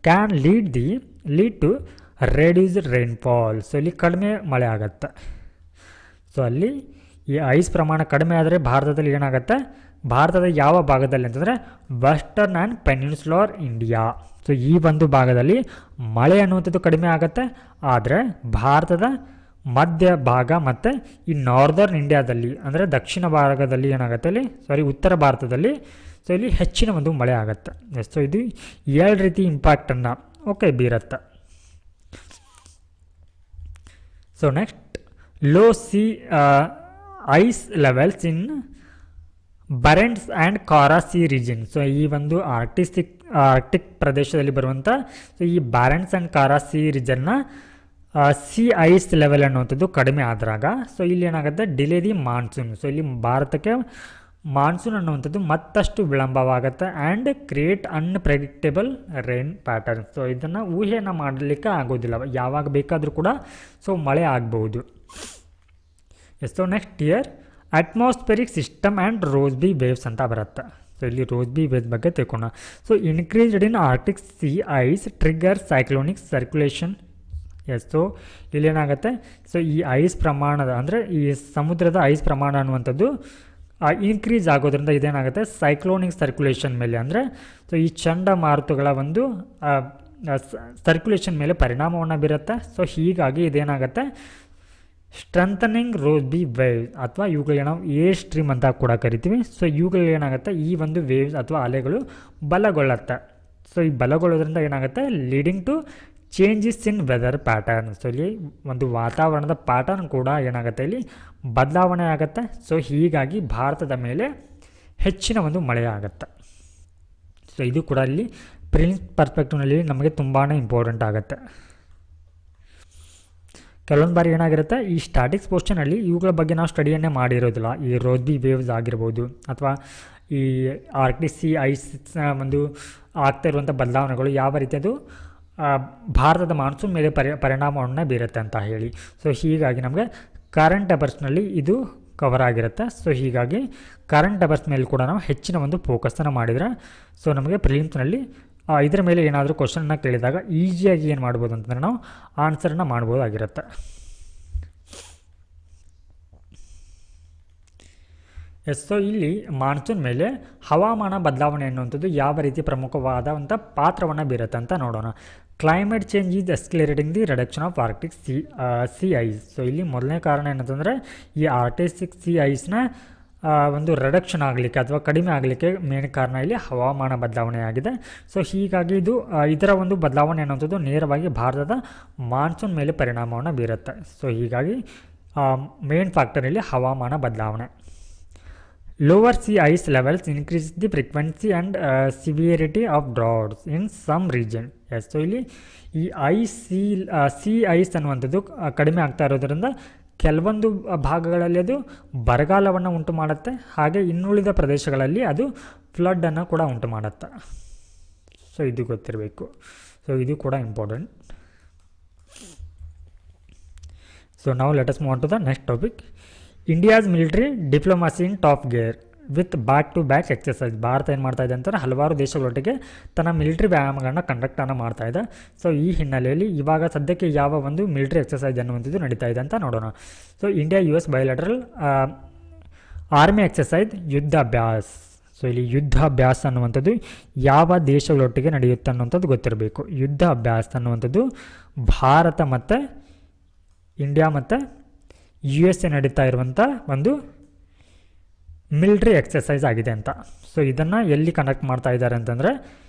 can lead to reduced rainfall. So ಇಲ್ಲಿ ಕಡಿಮೆ ಮಳೆ ಆಗುತ್ತೆ. ಸೊ ಅಲ್ಲಿ ಈ ಐಸ್ ಪ್ರಮಾಣ ಕಡಿಮೆ ಆದರೆ ಭಾರತದಲ್ಲಿ ಏನಾಗುತ್ತೆ, ಭಾರತದ ಯಾವ ಭಾಗದಲ್ಲಿ ಅಂತಂದರೆ western and peninsular India. So ಈ ಒಂದು ಭಾಗದಲ್ಲಿ ಮಳೆ ಅನ್ನುವಂಥದ್ದು ಕಡಿಮೆ ಆಗುತ್ತೆ. ಆದರೆ ಭಾರತದ ಮಧ್ಯ ಭಾಗ ಮತ್ತು ಈ ನಾರ್ದರ್ನ್ ಇಂಡಿಯಾದಲ್ಲಿ ಅಂದರೆ ದಕ್ಷಿಣ ಭಾಗದಲ್ಲಿ ಏನಾಗುತ್ತೆ ಇಲ್ಲಿ ಉತ್ತರ ಭಾರತದಲ್ಲಿ ಸೊ ಇಲ್ಲಿ ಹೆಚ್ಚಿನ ಒಂದು ಮಳೆ ಆಗುತ್ತೆ. ಸೊ ಇದು 7 ರೀತಿ ಇಂಪ್ಯಾಕ್ಟನ್ನು ಬೀರುತ್ತೆ. So next low sea ice levels in Barents and Kara sea region. So ಈ ಒಂದು ಆರ್ಕ್ಟಿಕ್ ಪ್ರದೇಶದಲ್ಲಿ ಬರುವಂಥ ಸೊ ಈ ಬ್ಯಾರೆಂಟ್ಸ್ ಆ್ಯಂಡ್ ಕಾರಾ ಸಿ ರೀಜನ್ನ ಸಿ ಐಸ್ ಲೆವೆಲ್ ಅನ್ನುವಂಥದ್ದು ಕಡಿಮೆ ಆದಾಗ ಸೊ ಇಲ್ಲಿ ಏನಾಗುತ್ತೆ, ಡಿಲೇ ದಿ ಮಾನ್ಸೂನ್. ಸೊ ಇಲ್ಲಿ ಭಾರತಕ್ಕೆ ಮಾನ್ಸೂನ್ ಅನ್ನುವಂಥದ್ದು ಮತ್ತಷ್ಟು ವಿಳಂಬವಾಗುತ್ತೆ and create unpredictable rain pattern. So ಇದನ್ನು ಊಹೆಯನ್ನು ಮಾಡಲಿಕ್ಕೆ ಆಗೋದಿಲ್ಲ, ಯಾವಾಗ ಬೇಕಾದರೂ ಕೂಡ ಸೊ ಮಳೆ ಆಗ್ಬೋದು. So next year atmospheric system and Rossby waves ಅಂತ ಬರುತ್ತೆ. ಸೊ ಇಲ್ಲಿ ರೋಸ್ಬಿ ವೇವ್ಸ್ ಬಗ್ಗೆ ತಿಳ್ಕೋಣ. So increased in Arctic sea ice trigger cyclonic circulation. So ಇಲ್ಲೇನಾಗುತ್ತೆ, ಸೊ ಈ ಐಸ್ ಪ್ರಮಾಣದ ಅಂದರೆ ಈ ಸಮುದ್ರದ ಐಸ್ ಪ್ರಮಾಣ ಅನ್ನುವಂಥದ್ದು ಇನ್ಕ್ರೀಸ್ ಆಗೋದ್ರಿಂದ ಇದೇನಾಗುತ್ತೆ, ಸೈಕ್ಲೋನಿಕ್ ಸರ್ಕ್ಯುಲೇಷನ್ ಮೇಲೆ ಅಂದರೆ ಸೊ ಈ ಚಂಡಮಾರುತಗಳ ಒಂದು ಸರ್ಕ್ಯುಲೇಷನ್ ಮೇಲೆ ಪರಿಣಾಮವನ್ನು ಬೀರುತ್ತೆ. ಸೊ ಹೀಗಾಗಿ ಇದೇನಾಗುತ್ತೆ, ಸ್ಟ್ರೆಂಥನಿಂಗ್ ರೋಸ್ಬಿ ವೇವ್ ಅಥವಾ ಇವುಗಳಿಗೆ ನಾವು ಎ ಸ್ಟ್ರೀಮ್ ಅಂತ ಕೂಡ ಕರಿತೀವಿ. ಸೊ ಇವುಗಳಿಗೆ ಏನಾಗುತ್ತೆ, ಈ ಒಂದು ವೇವ್ಸ್ ಅಥವಾ ಅಲೆಗಳು ಬಲಗೊಳ್ಳುತ್ತೆ. ಸೊ ಈ ಬಲಗೊಳ್ಳೋದ್ರಿಂದ ಏನಾಗುತ್ತೆ, leading to changes in weather pattern. So ಇಲ್ಲಿ ಒಂದು ವಾತಾವರಣದ ಪ್ಯಾಟರ್ನ್ ಕೂಡ ಏನಾಗುತ್ತೆ, ಇಲ್ಲಿ ಬದಲಾವಣೆ ಆಗುತ್ತೆ. ಸೊ ಹೀಗಾಗಿ ಭಾರತದ ಮೇಲೆ ಹೆಚ್ಚಿನ ಒಂದು ಮಳೆ ಆಗುತ್ತೆ. ಸೊ ಇದು ಕೂಡ ಇಲ್ಲಿ ಪ್ರಿಲಿಮ್ಸ್ ಪರ್ಸ್ಪೆಕ್ಟಿವ್ನಲ್ಲಿ ನಮಗೆ ತುಂಬಾ ಇಂಪಾರ್ಟೆಂಟ್ ಆಗುತ್ತೆ. ಕೆಲವೊಂದು ಬಾರಿ ಏನಾಗಿರುತ್ತೆ, ಈ ಸ್ಟ್ಯಾಟಿಕ್ಸ್ ಪೋರ್ಷನಲ್ಲಿ ಇವುಗಳ ಬಗ್ಗೆ ನಾವು ಸ್ಟಡಿಯನ್ನೇ ಮಾಡಿರೋದಿಲ್ಲ. ಈ ರೋಸ್ಬಿ ವೇವ್ಸ್ ಆಗಿರ್ಬೋದು ಅಥವಾ ಈ ಆರ್ಕ್ಟಿಕ್ ಸಿ ಐಸ್ ಒಂದು ಆಗ್ತಾ ಇರುವಂಥ ಬದಲಾವಣೆಗಳು ಯಾವ ರೀತಿ ಅದು ಭಾರತದ ಮಾನ್ಸೂನ್ ಮೇಲೆ ಪರಿಣಾಮವನ್ನು ಬೀರುತ್ತೆ ಅಂತ ಹೇಳಿ. ಸೊ ಹೀಗಾಗಿ ನಮಗೆ ಕರೆಂಟ್ ಅಫೇರ್ಸ್ನಲ್ಲಿ ಇದು ಕವರ್ ಆಗಿರುತ್ತೆ. ಸೊ ಹೀಗಾಗಿ ಕರೆಂಟ್ ಅಫೇರ್ಸ್ ಮೇಲೆ ಕೂಡ ನಾವು ಹೆಚ್ಚಿನ ಒಂದು ಫೋಕಸನ್ನು ಮಾಡಿದರೆ ಸೊ ನಮಗೆ ಪ್ರಿಲಿಮ್ಸ್ನಲ್ಲಿ ಇದರ ಮೇಲೆ ಏನಾದರೂ ಕ್ವಶನ್ನ ಕೇಳಿದಾಗ ಈಸಿಯಾಗಿ ಏನು ಮಾಡ್ಬೋದು ಅಂತಂದರೆ ನಾವು ಆನ್ಸರನ್ನು ಮಾಡ್ಬೋದಾಗಿರುತ್ತೆ. ಸೊ ಇಲ್ಲಿ ಮಾನ್ಸೂನ್ ಮೇಲೆ ಹವಾಮಾನ ಬದಲಾವಣೆ ಅನ್ನುವಂಥದ್ದು ಯಾವ ರೀತಿ ಪ್ರಮುಖವಾದಂಥ ಪಾತ್ರವನ್ನು ಬೀರುತ್ತೆ ಅಂತ ನೋಡೋಣ. Climate change is escalating the reduction of Arctic sea ice. So ಇಲ್ಲಿ ಮೊದಲನೇ ಕಾರಣ ಏನಂತಂದರೆ ಈ ಆರ್ಕ್ಟಿಕ್ ಸಿ ಐಸ್ನ ಒಂದು ರಿಡಕ್ಷನ್ ಆಗಲಿಕ್ಕೆ ಅಥವಾ ಕಡಿಮೆ ಆಗಲಿಕ್ಕೆ ಮೇನ್ ಕಾರಣ ಇಲ್ಲಿ ಹವಾಮಾನ ಬದಲಾವಣೆ ಆಗಿದೆ. ಸೊ ಹೀಗಾಗಿ ಇದರ ಒಂದು ಬದಲಾವಣೆ ಅನ್ನುವಂಥದ್ದು ನೇರವಾಗಿ ಭಾರತದ ಮಾನ್ಸೂನ್ ಮೇಲೆ ಪರಿಣಾಮವನ್ನು ಬೀರುತ್ತೆ. ಸೊ ಹೀಗಾಗಿ ಮೇನ್ ಫ್ಯಾಕ್ಟರ್ ಇಲ್ಲಿ ಹವಾಮಾನ ಬದಲಾವಣೆ. Lower sea ice levels increase the frequency and severity of droughts in some region. So ಇಲ್ಲಿ ಈ ಸಿ ಐಸ್ ಅನ್ನುವಂಥದ್ದು ಕಡಿಮೆ ಆಗ್ತಾ ಇರೋದರಿಂದ ಕೆಲವೊಂದು ಭಾಗಗಳಲ್ಲಿ ಅದು ಬರಗಾಲವನ್ನು ಉಂಟು ಮಾಡುತ್ತೆ, ಹಾಗೆ ಇನ್ನುಳಿದ ಪ್ರದೇಶಗಳಲ್ಲಿ ಅದು ಫ್ಲಡ್ಡನ್ನು ಕೂಡ ಉಂಟು ಮಾಡುತ್ತೆ. ಸೊ ಇದು ಗೊತ್ತಿರಬೇಕು. ಸೊ ಇದು ಕೂಡ ಇಂಪಾರ್ಟೆಂಟ್. ಸೊ ನಾವು let us move on to the next topic. India's military diplomacy in top gear with back to back exercise. ಭಾರತ ಏನು ಮಾಡ್ತಾ ಇದೆ ಅಂತಾರೆ, ಹಲವಾರು ದೇಶಗಳೊಟ್ಟಿಗೆ ತನ್ನ ಮಿಲಿಟರಿ ವ್ಯಾಯಾಮಗಳನ್ನ ಕಂಡಕ್ಟನ್ನು ಮಾಡ್ತಾ ಇದೆ. ಸೊ ಈ ಹಿನ್ನೆಲೆಯಲ್ಲಿ ಇವಾಗ ಸದ್ಯಕ್ಕೆ ಯಾವ ಒಂದು ಮಿಲಿಟರಿ ಎಕ್ಸಸೈಸ್ ಅನ್ನುವಂಥದ್ದು ನಡೀತಾ ಇದೆ ಅಂತ ನೋಡೋಣ. So India US ಬಯೋಲ್ಯಾಟರಲ್ army exercise Yudhabhyas. So ಇಲ್ಲಿ ಯುದ್ಧಾಭ್ಯಾಸ ಅನ್ನುವಂಥದ್ದು ಯಾವ ದೇಶಗಳೊಟ್ಟಿಗೆ ನಡೆಯುತ್ತೆ ಅನ್ನುವಂಥದ್ದು ಗೊತ್ತಿರಬೇಕು. ಯುದ್ಧಾಭ್ಯಾಸ ಅನ್ನುವಂಥದ್ದು ಭಾರತ ಮತ್ತು ಇಂಡಿಯಾ ಮತ್ತು USA ನಡೀತಾ ಇರುವಂಥ ಒಂದು ಮಿಲಿಟ್ರಿ ಎಕ್ಸಸೈಸ್ ಆಗಿದೆ ಅಂತ. ಸೊ ಇದನ್ನು ಎಲ್ಲಿ ಕಂಡಕ್ಟ್ ಮಾಡ್ತಾ ಇದ್ದಾರೆ ಅಂತಂದರೆ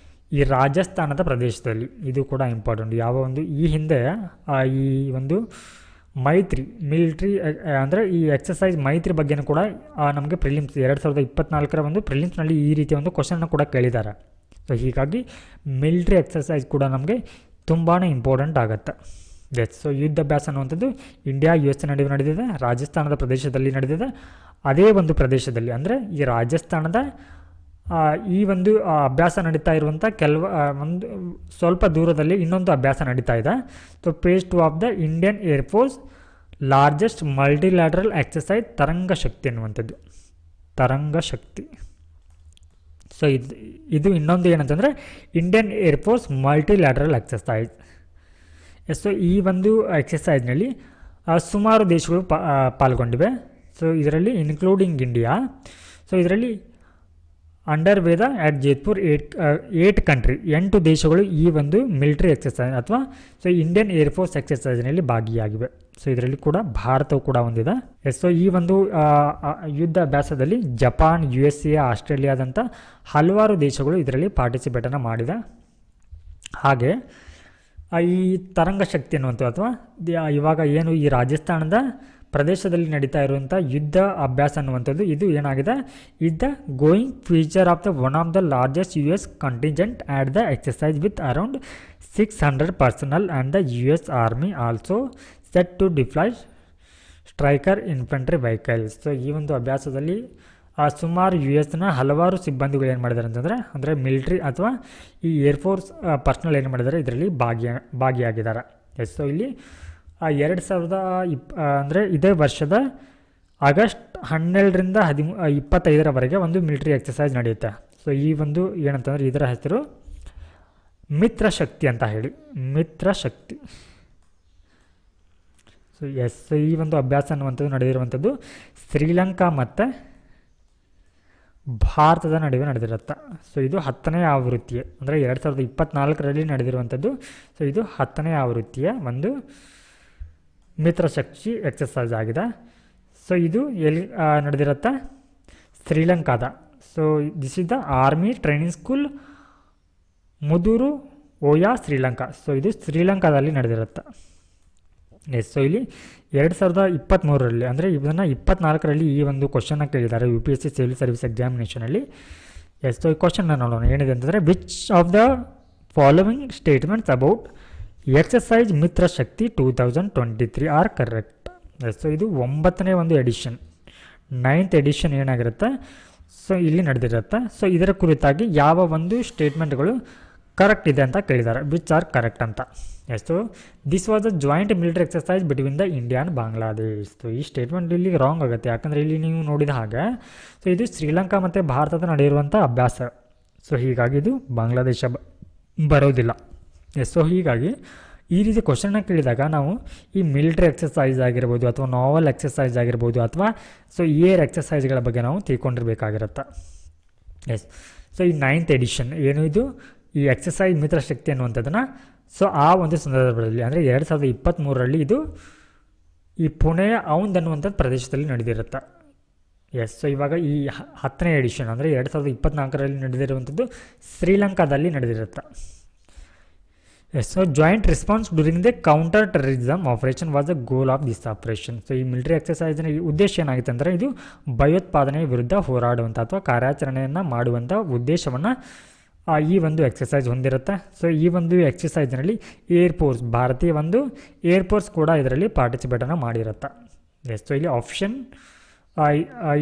ಈ ರಾಜಸ್ಥಾನದ ಪ್ರದೇಶದಲ್ಲಿ. ಇದು ಕೂಡ ಇಂಪಾರ್ಟೆಂಟ್. ಯಾವ ಒಂದು ಈ ಹಿಂದೆ ಈ ಒಂದು ಮೈತ್ರಿ ಮಿಲಿಟ್ರಿ ಅಂದರೆ ಈ ಎಕ್ಸಸೈಸ್ ಮೈತ್ರಿ ಬಗ್ಗೆನೂ ಕೂಡ ನಮಗೆ ಪ್ರಿಲಿಮ್ಸ್ 2024 ಒಂದು ಪ್ರಿಲಿಮ್ಸ್ನಲ್ಲಿ ಈ ರೀತಿಯ ಒಂದು ಕ್ವಶನ್ನ ಕೂಡ ಕೇಳಿದ್ದಾರೆ. ಸೊ ಹೀಗಾಗಿ ಮಿಲಿಟ್ರಿ ಎಕ್ಸಸೈಸ್ ಕೂಡ ನಮಗೆ ತುಂಬಾ ಇಂಪಾರ್ಟೆಂಟ್ ಆಗುತ್ತೆ. ಸೊ ಯುದ್ಧಾಭ್ಯಾಸ ಅನ್ನುವಂಥದ್ದು ಇಂಡಿಯಾ US ನಡುವೆ ನಡೆದಿದೆ, ರಾಜಸ್ಥಾನದ ಪ್ರದೇಶದಲ್ಲಿ ನಡೆದಿದೆ. ಅದೇ ಒಂದು ಪ್ರದೇಶದಲ್ಲಿ ಅಂದರೆ ಈ ರಾಜಸ್ಥಾನದ ಈ ಒಂದು ಅಭ್ಯಾಸ ನಡೀತಾ ಇರುವಂಥ ಒಂದು ಸ್ವಲ್ಪ ದೂರದಲ್ಲಿ ಇನ್ನೊಂದು ಅಭ್ಯಾಸ ನಡೀತಾ ಇದೆ. So phase 2 of the Indian air force largest multilateral exercise Tarang Shakti ಅನ್ನುವಂಥದ್ದು. ತರಂಗ ಶಕ್ತಿ. ಸೊ ಇದು ಇನ್ನೊಂದು ಏನಂತಂದರೆ Indian air force multilateral exercise. So ಈ ಒಂದು ಎಕ್ಸಸೈಸ್ನಲ್ಲಿ ಸುಮಾರು ದೇಶಗಳು ಪಾಲ್ಗೊಂಡಿವೆ. ಸೊ ಇದರಲ್ಲಿ ಇನ್ಕ್ಲೂಡಿಂಗ್ ಇಂಡಿಯಾ. ಸೊ ಇದರಲ್ಲಿ under way at Jaipur 8 country 8 ದೇಶಗಳು ಈ ಒಂದು ಮಿಲಿಟರಿ ಎಕ್ಸಸೈಸ್ ಅಥವಾ ಸೊ ಇಂಡಿಯನ್ ಏರ್ಫೋರ್ಸ್ ಎಕ್ಸಸೈಸ್ನಲ್ಲಿ ಭಾಗಿಯಾಗಿವೆ. ಸೊ ಇದರಲ್ಲಿ ಕೂಡ ಭಾರತವು ಕೂಡ ಹೊಂದಿದೆ. ಸೊ ಈ ಒಂದು ಯುದ್ಧ ಅಭ್ಯಾಸದಲ್ಲಿ ಜಪಾನ್, USA, ಆಸ್ಟ್ರೇಲಿಯಾದಂಥ ಹಲವಾರು ದೇಶಗಳು ಇದರಲ್ಲಿ ಪಾರ್ಟಿಸಿಪೇಟನ್ನು ಮಾಡಿದೆ. ಹಾಗೆ ಈ ತರಂಗ ಶಕ್ತಿ ಅನ್ನುವಂಥದ್ದು ಅಥವಾ ಇವಾಗ ಏನು ಈ ರಾಜಸ್ಥಾನದ ಪ್ರದೇಶದಲ್ಲಿ ನಡೀತಾ ಇರುವಂಥ ಯುದ್ಧ ಅಭ್ಯಾಸ ಅನ್ನುವಂಥದ್ದು ಇದು ಏನಾಗಿದೆ, is the going feature of the one of the largest US contingent at the exercise with around 600 personnel and the US army also set to deploy Stryker infantry vehicles. So ಈ ಒಂದು ಅಭ್ಯಾಸದಲ್ಲಿ ಸುಮಾರು US ಹಲವಾರು ಸಿಬ್ಬಂದಿಗಳು ಏನು ಮಾಡಿದ್ದಾರೆ ಅಂತಂದರೆ ಅಂದರೆ ಮಿಲಿಟ್ರಿ ಅಥವಾ ಈ ಏರ್ಫೋರ್ಸ್ ಪರ್ಸನಲ್ ಏನು ಮಾಡಿದ್ದಾರೆ ಇದರಲ್ಲಿ ಭಾಗಿಯಾಗಿದ್ದಾರೆ. ಸೊ ಇಲ್ಲಿ 2020 ಅಂದರೆ ಇದೇ ವರ್ಷದ ಆಗಸ್ಟ್ 12ರಿಂದ 25ರವರೆಗೆ ಒಂದು ಮಿಲಿಟರಿ ಎಕ್ಸಸೈಸ್ ನಡೆಯುತ್ತೆ. ಸೊ ಈ ಒಂದು ಏನಂತಂದರೆ ಇದರ ಹೆಸರು ಮಿತ್ರ ಶಕ್ತಿ ಅಂತ ಹೇಳಿ, ಮಿತ್ರ ಶಕ್ತಿ. ಸೊ ಈ ಒಂದು ಅಭ್ಯಾಸ ಅನ್ನುವಂಥದ್ದು ನಡೆದಿರುವಂಥದ್ದು ಶ್ರೀಲಂಕಾ ಮತ್ತು ಭಾರತದ ನಡುವೆ ನಡೆದಿರುತ್ತೆ. ಸೊ ಇದು 10ನೇ ಆವೃತ್ತಿ ಅಂದರೆ 2024ರಲ್ಲಿ ನಡೆದಿರುವಂಥದ್ದು. ಸೊ ಇದು 10ನೇ ಆವೃತ್ತಿಯ ಒಂದು ಮಿತ್ರಶಕ್ತಿ ಎಕ್ಸಸೈಸ್ ಆಗಿದೆ. ಸೊ ಇದು ಎಲ್ಲಿ ನಡೆದಿರುತ್ತೆ, ಶ್ರೀಲಂಕಾದ. So this is the army training school Mudur ಓಯಾ Sri Lanka. So ಇದು ಶ್ರೀಲಂಕಾದಲ್ಲಿ ನಡೆದಿರುತ್ತೆ. ಸೊ ಇಲ್ಲಿ 2023ರಲ್ಲಿ ಅಂದರೆ ಇದನ್ನು 24ರಲ್ಲಿ ಈ ಒಂದು ಕ್ವಶನ್ನ ಕೇಳಿದ್ದಾರೆ UPSC ಸಿವಿಲ್ ಸರ್ವಿಸ್ ಎಕ್ಸಾಮಿನೇಷನಲ್ಲಿ. ಸೊ ಈ ಕ್ವಶನ್ನ ನೋಡೋಣ ಏನಿದೆ ಅಂತಂದರೆ, which of the following statements about exercise Mitra Shakti 2023 are correct. So ಇದು 9ನೇ ಒಂದು ಎಡಿಷನ್, 9th ಎಡಿಷನ್ ಏನಾಗಿರುತ್ತೆ, ಸೊ ಇಲ್ಲಿ ನಡೆದಿರುತ್ತೆ. ಸೊ ಇದರ ಕುರಿತಾಗಿ ಯಾವ ಒಂದು ಸ್ಟೇಟ್ಮೆಂಟ್ಗಳು ಕರೆಕ್ಟ್ ಇದೆ ಅಂತ ಕೇಳಿದ್ದಾರೆ, ವಿಚ್ ಆರ್ ಕರೆಕ್ಟ್ ಅಂತ. So this was a joint military exercise between the India and Bangladesh. So ಈ ಸ್ಟೇಟ್ಮೆಂಟ್ ಇಲ್ಲಿ ರಾಂಗ್ ಆಗುತ್ತೆ, ಯಾಕಂದರೆ ಇಲ್ಲಿ ನೀವು ನೋಡಿದ ಹಾಗೆ ಸೊ ಇದು ಶ್ರೀಲಂಕಾ ಮತ್ತು ಭಾರತದ ನಡೆಯಿರುವಂಥ ಅಭ್ಯಾಸ. ಸೊ ಹೀಗಾಗಿ ಇದು ಬಾಂಗ್ಲಾದೇಶ ಬರೋದಿಲ್ಲ. ಸೊ ಹೀಗಾಗಿ ಈ ರೀತಿ ಕ್ವಶನ್ನ ಕೇಳಿದಾಗ ನಾವು ಈ ಮಿಲಿಟರಿ ಎಕ್ಸಸೈಸ್ ಆಗಿರ್ಬೋದು ಅಥವಾ ನಾವಲ್ ಎಕ್ಸಸೈಸ್ ಆಗಿರ್ಬೋದು ಅಥವಾ ಸೊ ಏರ್ ಎಕ್ಸಸೈಸ್ಗಳ ಬಗ್ಗೆ ನಾವು ತಿಳ್ಕೊಂಡಿರ್ಬೇಕಾಗಿರುತ್ತೆ. ಸೊ ಈ 9th ಎಡಿಷನ್ ಏನು ಇದು ಈ ಎಕ್ಸಸೈಸ್ ಮಿತ್ರಶಕ್ತಿ ಅನ್ನುವಂಥದ್ದನ್ನು ಸೊ ಆ ಒಂದು ಸಂದರ್ಭದಲ್ಲಿ ಅಂದರೆ 2023ರಲ್ಲಿ ಇದು ಈ ಪುಣೆಯ ಔಂದ್ ಅನ್ನುವಂಥದ್ದು ಪ್ರದೇಶದಲ್ಲಿ ನಡೆದಿರುತ್ತೆ. ಸೊ ಇವಾಗ ಈ 10ನೇ ಎಡಿಷನ್ ಅಂದರೆ 2024ರಲ್ಲಿ ನಡೆದಿರುವಂಥದ್ದು ಶ್ರೀಲಂಕಾದಲ್ಲಿ ನಡೆದಿರುತ್ತೆ. So joint response during the counter terrorism operation was the goal of this operation. So ಈ ಮಿಲಿಟರಿ ಎಕ್ಸಸೈಸ್ನ ಉದ್ದೇಶ ಏನಾಗಿತ್ತು ಅಂದರೆ ಇದು ಭಯೋತ್ಪಾದನೆಯ ವಿರುದ್ಧ ಹೋರಾಡುವಂಥ ಅಥವಾ ಕಾರ್ಯಾಚರಣೆಯನ್ನು ಮಾಡುವಂಥ ಉದ್ದೇಶವನ್ನು ಈ ಒಂದು ಎಕ್ಸಸೈಸ್ ಹೊಂದಿರುತ್ತೆ. ಸೊ ಈ ಒಂದು ಎಕ್ಸಸೈಸ್ನಲ್ಲಿ ಏರ್ಫೋರ್ಸ್, ಭಾರತೀಯ ಒಂದು ಏರ್ಫೋರ್ಸ್ ಕೂಡ ಇದರಲ್ಲಿ ಪಾರ್ಟಿಸಿಪೇಟನ್ನು ಮಾಡಿರುತ್ತೆ. ಸೊ ಇಲ್ಲಿ ಆಪ್ಷನ್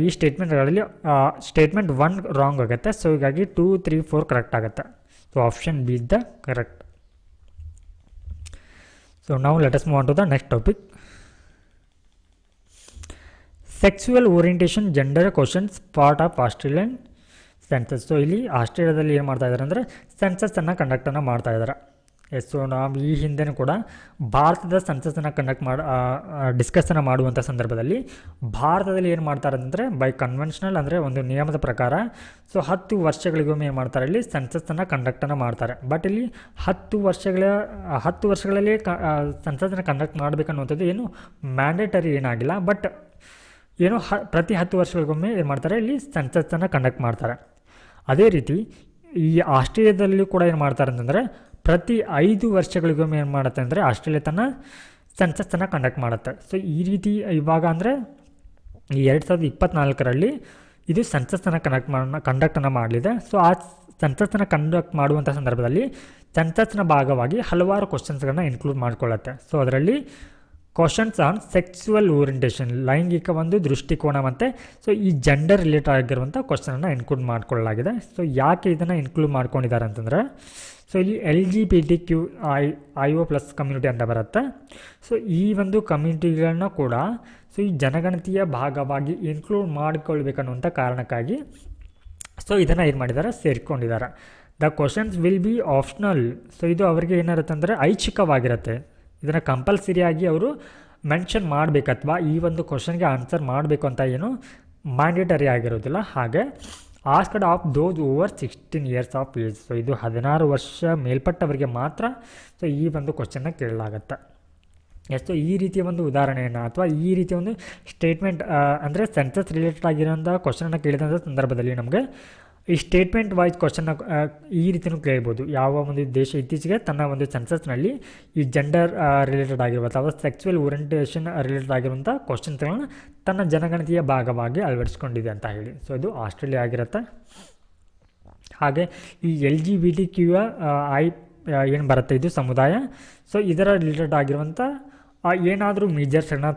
ಈ ಸ್ಟೇಟ್ಮೆಂಟ್ಗಳಲ್ಲಿ ಸ್ಟೇಟ್ಮೆಂಟ್ 1 ರಾಂಗ್ ಆಗುತ್ತೆ. ಸೊ ಹೀಗಾಗಿ 2, 3, 4 ಕರೆಕ್ಟ್ ಆಗುತ್ತೆ. So option B is the correct. So now let us move on to the next topic. Sexual orientation gender questions part of Australian census. So ಇಲ್ಲಿ ಆಸ್ಟ್ರೇಲಿಯಾದಲ್ಲಿ ಏನು ಮಾಡ್ತಾ ಇದ್ದಾರೆ ಅಂದರೆ ಸೆನ್ಸಸ್ಸನ್ನು ಕಂಡಕ್ಟನ್ನು ಮಾಡ್ತಾ ಇದ್ದಾರೆ. ಸೊ ನಾವು ಈ ಹಿಂದೆನೂ ಕೂಡ ಭಾರತದ ಸೆನ್ಸಸ್ಸನ್ನು ಡಿಸ್ಕಸ್ಸನ್ನು ಮಾಡುವಂಥ ಸಂದರ್ಭದಲ್ಲಿ ಭಾರತದಲ್ಲಿ ಏನು ಮಾಡ್ತಾರೆ ಅಂದರೆ ಬೈ ಕನ್ವೆನ್ಷನಲ್ ಅಂದರೆ ಒಂದು ನಿಯಮದ ಪ್ರಕಾರ ಸೊ 10 ವರ್ಷಗಳಿಗೊಮ್ಮೆ ಏನು ಮಾಡ್ತಾರೆ, ಇಲ್ಲಿ ಸೆನ್ಸಸ್ಸನ್ನು ಕಂಡಕ್ಟನ್ನು ಮಾಡ್ತಾರೆ. ಬಟ್ ಇಲ್ಲಿ 10 ವರ್ಷಗಳಲ್ಲಿ ಸೆನ್ಸಸ್ಸನ್ನು ಕಂಡಕ್ಟ್ ಮಾಡಬೇಕನ್ನುವಂಥದ್ದು ಏನು ಮ್ಯಾಂಡೇಟರಿ ಏನಾಗಿಲ್ಲ. ಬಟ್ ಏನು ಪ್ರತಿ 10 ವರ್ಷಗಳಿಗೊಮ್ಮೆ ಏನು ಮಾಡ್ತಾರೆ, ಇಲ್ಲಿ ಸೆನ್ಸಸ್ಸನ್ನು ಕಂಡಕ್ಟ್ ಮಾಡ್ತಾರೆ. ಅದೇ ರೀತಿ ಈ ಆಸ್ಟ್ರೇಲಿಯಾದಲ್ಲೂ ಕೂಡ ಏನು ಮಾಡ್ತಾರೆ ಅಂತಂದರೆ ಪ್ರತಿ 5 ವರ್ಷಗಳಿಗೊಮ್ಮೆ ಏನು ಮಾಡುತ್ತೆ ಅಂದರೆ ಆಸ್ಟ್ರೇಲಿಯಾ ತನ್ನ ಸೆನ್ಸಸ್ಸನ್ನು ಕಂಡಕ್ಟ್ ಮಾಡುತ್ತೆ. ಸೊ ಈ ರೀತಿ ಇವಾಗ ಅಂದರೆ ಈ 2024ರಲ್ಲಿ ಇದು ಸೆನ್ಸಸ್ಸನ್ನು ಕಂಡಕ್ಟನ್ನು ಮಾಡಲಿದೆ. ಸೊ ಆ ಸೆನ್ಸಸ್ಸನ್ನು ಕಂಡಕ್ಟ್ ಮಾಡುವಂಥ ಸಂದರ್ಭದಲ್ಲಿ ಸೆನ್ಸಸ್ನ ಭಾಗವಾಗಿ ಹಲವಾರು ಕ್ವಶನ್ಸ್ಗಳನ್ನ ಇನ್ಕ್ಲೂಡ್ ಮಾಡಿಕೊಳ್ಳುತ್ತೆ. ಸೊ ಅದರಲ್ಲಿ ಕ್ವಶನ್ಸ್ ಆನ್ ಸೆಕ್ಸುವಲ್ ಓರಿಯಂಟೇಷನ್, ಲೈಂಗಿಕ ಒಂದು ದೃಷ್ಟಿಕೋನ ಮತ್ತು ಸೊ ಈ ಜೆಂಡರ್ ರಿಲೇಟೆಡ್ ಆಗಿರುವಂಥ ಕ್ವಶನನ್ನು ಇನ್ಕ್ಲೂಡ್ ಮಾಡಿಕೊಳ್ಳಲಾಗಿದೆ. ಸೊ ಯಾಕೆ ಇದನ್ನು ಇನ್ಕ್ಲೂಡ್ ಮಾಡ್ಕೊಂಡಿದ್ದಾರೆ ಅಂತಂದರೆ ಸೊ ಇಲ್ಲಿ LGBTQIO+ ಕಮ್ಯುನಿಟಿ ಅಂತ ಬರುತ್ತೆ. ಸೊ ಈ ಒಂದು ಕಮ್ಯುನಿಟಿಗಳನ್ನ ಕೂಡ ಸೊ ಈ ಜನಗಣತಿಯ ಭಾಗವಾಗಿ ಇನ್ಕ್ಲೂಡ್ ಮಾಡಿಕೊಳ್ಬೇಕನ್ನುವಂಥ ಕಾರಣಕ್ಕಾಗಿ ಸೊ ಇದನ್ನು ಏನು ಮಾಡಿದ್ದಾರೆ, ಸೇರಿಕೊಂಡಿದ್ದಾರೆ. The questions will be optional. So ಇದು ಅವರಿಗೆ ಏನಿರುತ್ತೆ ಅಂದರೆ ಐಚ್ಛಿಕವಾಗಿರುತ್ತೆ. ಇದನ್ನು ಕಂಪಲ್ಸರಿಯಾಗಿ ಅವರು ಮೆನ್ಷನ್ ಮಾಡಬೇಕು ಅಥವಾ ಈ ಒಂದು ಕ್ವಶನ್ಗೆ ಆನ್ಸರ್ ಮಾಡಬೇಕು ಅಂತ ಏನು ಮ್ಯಾಂಡೇಟರಿ ಆಗಿರೋದಿಲ್ಲ. ಹಾಗೆ asked of those over 16 years of age. So ಇದು 16 ವರ್ಷ ಮೇಲ್ಪಟ್ಟವರಿಗೆ ಮಾತ್ರ ಸೊ ಈ ಒಂದು ಕ್ವಶನ್ನ ಕೇಳಲಾಗತ್ತೆ. ಸೊ ಈ ರೀತಿಯ ಒಂದು ಉದಾಹರಣೆಯನ್ನು ಅಥವಾ ಈ ರೀತಿಯ ಒಂದು ಸ್ಟೇಟ್ಮೆಂಟ್ ಅಂದರೆ ಸೆನ್ಸಸ್ ರಿಲೇಟೆಡ್ ಆಗಿರೋಂಥ ಕ್ವಶನನ್ನು ಕೇಳಿದಂಥ ಸಂದರ್ಭದಲ್ಲಿ ನಮಗೆ ಈ ಸ್ಟೇಟ್ಮೆಂಟ್ ವೈಸ್ ಕ್ವಶನ್ನ ಈ ರೀತಿಯೂ ಕೇಳ್ಬೋದು. ಯಾವ ಒಂದು ದೇಶ ಇತ್ತೀಚೆಗೆ ತನ್ನ ಒಂದು ಸೆನ್ಸಸ್ನಲ್ಲಿ ಈ ಜೆಂಡರ್ ರಿಲೇಟೆಡ್ ಆಗಿರುವ ಅಥವಾ ಸೆಕ್ಸುವಲ್ ಓರಿಯೆಂಟೇಷನ್ ರಿಲೇಟೆಡ್ ಆಗಿರುವಂಥ ಕ್ವಶನ್ಸ್ಗಳನ್ನ ತನ್ನ ಜನಗಣತಿಯ ಭಾಗವಾಗಿ ಅಳವಡಿಸ್ಕೊಂಡಿದೆ ಅಂತ ಹೇಳಿ. ಸೊ ಇದು ಆಸ್ಟ್ರೇಲಿಯಾ ಆಗಿರುತ್ತೆ. ಹಾಗೆ ಈ LGBTQ ಏನು ಬರುತ್ತೆ ಇದು ಸಮುದಾಯ. ಸೊ ಇದರ ರಿಲೇಟೆಡ್ ಆಗಿರುವಂಥ ಏನಾದರೂ ಮೇಜರ್ಸನ್ನು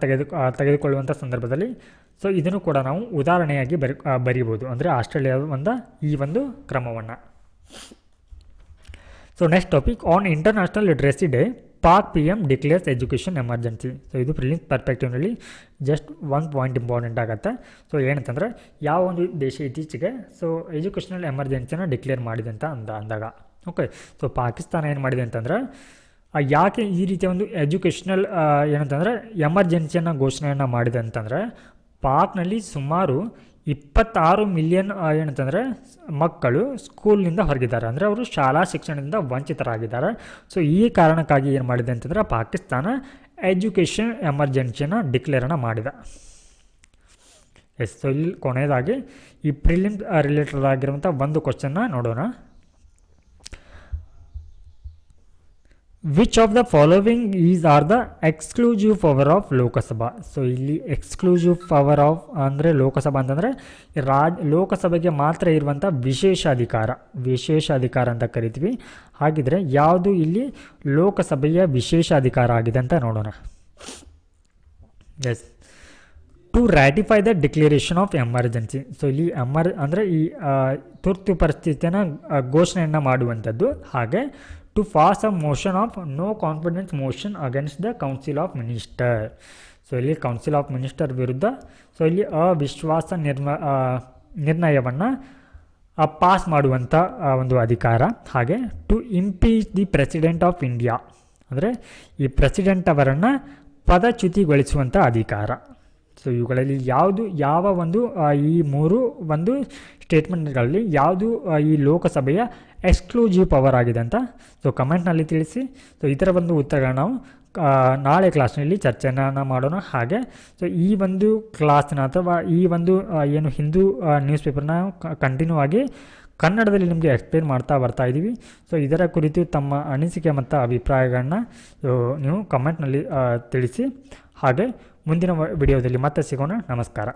ತೆಗೆದುಕೊಳ್ಳುವಂಥ ಸಂದರ್ಭದಲ್ಲಿ ಸೊ ಇದನ್ನು ಕೂಡ ನಾವು ಉದಾಹರಣೆಯಾಗಿ ಬರೀಬೋದು, ಅಂದರೆ ಆಸ್ಟ್ರೇಲಿಯಾದ ಈ ಒಂದು ಕ್ರಮವನ್ನು. So next topic, on international literacy day Pak PM declares education emergency. So ಇದು ಪ್ರಿಲಿಮ್ಸ್ ಪರ್ಸ್ಪೆಕ್ಟಿವ್ನಲ್ಲಿ ಜಸ್ಟ್ ಒಂದು ಪಾಯಿಂಟ್ ಇಂಪಾರ್ಟೆಂಟ್ ಆಗುತ್ತೆ. ಸೊ ಏನಂತಂದರೆ ಯಾವ ಒಂದು ದೇಶ ಇತ್ತೀಚೆಗೆ ಸೊ ಎಜುಕೇಷನಲ್ ಎಮರ್ಜೆನ್ಸಿನ ಡಿಕ್ಲೇರ್ ಮಾಡಿದೆ ಅಂತ ಅಂದಾಗ ಓಕೆ. ಸೊ ಪಾಕಿಸ್ತಾನ ಏನು ಮಾಡಿದೆ ಅಂತಂದರೆ ಯಾಕೆ ಈ ರೀತಿಯ ಒಂದು ಎಜುಕೇಷ್ನಲ್ ಏನಂತಂದರೆ ಎಮರ್ಜೆನ್ಸಿಯನ್ನು ಘೋಷಣೆಯನ್ನು ಮಾಡಿದೆ ಅಂತಂದರೆ ಪಾಕ್ನಲ್ಲಿ ಸುಮಾರು 26 ಮಿಲಿಯನ್ ಏನಂತಂದರೆ ಮಕ್ಕಳು ಸ್ಕೂಲ್ನಿಂದ ಹೊರಗಿದ್ದಾರೆ, ಅಂದರೆ ಅವರು ಶಾಲಾ ಶಿಕ್ಷಣದಿಂದ ವಂಚಿತರಾಗಿದ್ದಾರೆ. ಸೊ ಈ ಕಾರಣಕ್ಕಾಗಿ ಏನು ಮಾಡಿದೆ ಅಂತಂದರೆ ಪಾಕಿಸ್ತಾನ ಎಜುಕೇಷನ್ ಎಮರ್ಜೆನ್ಸಿಯನ್ನು ಡಿಕ್ಲೇರನ್ನು ಮಾಡಿದೆ. ಸೊ ಇಲ್ಲಿ ಕೊನೆಯದಾಗಿ ಈ ಪ್ರಿಲಿಮ್ಸ್ ರಿಲೇಟೆಡ್ ಆಗಿರುವಂಥ ಒಂದು ಕ್ವಶನ್ನ ನೋಡೋಣ. Which of the following are the exclusive power of Lok Sabha. So ಇಲ್ಲಿ ಎಕ್ಸ್ಕ್ಲೂಸಿವ್ ಪವರ್ ಆಫ್ ಅಂದರೆ ಲೋಕಸಭಾ ಅಂತಂದರೆ ಲೋಕಸಭೆಗೆ ಮಾತ್ರ ಇರುವಂಥ ವಿಶೇಷ ಅಧಿಕಾರ ಅಂತ ಕರಿತೀವಿ. ಹಾಗಿದ್ರೆ ಯಾವುದು ಇಲ್ಲಿ ಲೋಕಸಭೆಯ ವಿಶೇಷ ಅಧಿಕಾರ ಆಗಿದೆ ಅಂತ ನೋಡೋಣ. Yes, to ratify the declaration of emergency. So ಇಲ್ಲಿ ಅಂದರೆ ಈ ತುರ್ತು ಪರಿಸ್ಥಿತಿಯನ್ನು ಘೋಷಣೆಯನ್ನು ಮಾಡುವಂಥದ್ದು. ಹಾಗೆ to pass a motion of no confidence motion against the council of minister. So ಇಲ್ಲಿ ಕೌನ್ಸಿಲ್ ಆಫ್ ಮಿನಿಸ್ಟರ್ ವಿರುದ್ಧ ಸೊ ಇಲ್ಲಿ ಅವಿಶ್ವಾಸ ನಿರ್ಣಯವನ್ನು ಪಾಸ್ ಮಾಡುವಂಥ ಒಂದು ಅಧಿಕಾರ. ಹಾಗೆ to impeach the president of India, ಅಂದರೆ ಈ ಪ್ರೆಸಿಡೆಂಟ್ ಅವರನ್ನು ಪದಚ್ಯುತಿಗೊಳಿಸುವಂಥ ಅಧಿಕಾರ. ಸೊ ಇವುಗಳಲ್ಲಿ ಯಾವ ಒಂದು ಈ ಮೂರು ಒಂದು ಸ್ಟೇಟ್ಮೆಂಟ್ಗಳಲ್ಲಿ ಯಾವುದು ಈ ಲೋಕಸಭೆಯ ಎಕ್ಸ್ಕ್ಲೂಸಿವ್ ಪವರ್ ಆಗಿದೆ ಅಂತ ಸೊ ಕಮೆಂಟ್ನಲ್ಲಿ ತಿಳಿಸಿ. ಸೊ ಇದರ ಒಂದು ಉತ್ತರಗಳನ್ನ ನಾವು ನಾಳೆ ಕ್ಲಾಸ್ನಲ್ಲಿ ಚರ್ಚೆಯನ್ನು ಮಾಡೋಣ. ಹಾಗೆ ಸೊ ಈ ಒಂದು ಕ್ಲಾಸ್ನ ಅಥವಾ ಈ ಒಂದು ಏನು ಹಿಂದೂ ನ್ಯೂಸ್ ಪೇಪರ್ನ ಕಂಟಿನ್ಯೂ ಆಗಿ ಕನ್ನಡದಲ್ಲಿ ನಿಮಗೆ ಎಕ್ಸ್ಪ್ಲೇನ್ ಬರ್ತಾ ಇದ್ದೀವಿ. ಸೊ ಇದರ ಕುರಿತು ತಮ್ಮ ಅನಿಸಿಕೆ ಮತ್ತು ಅಭಿಪ್ರಾಯಗಳನ್ನ ನೀವು ಕಮೆಂಟ್ನಲ್ಲಿ ತಿಳಿಸಿ. ಹಾಗೆ ಮುಂದಿನ ವಿಡಿಯೋದಲ್ಲಿ ಮತ್ತೆ ಸಿಗೋಣ. ನಮಸ್ಕಾರ.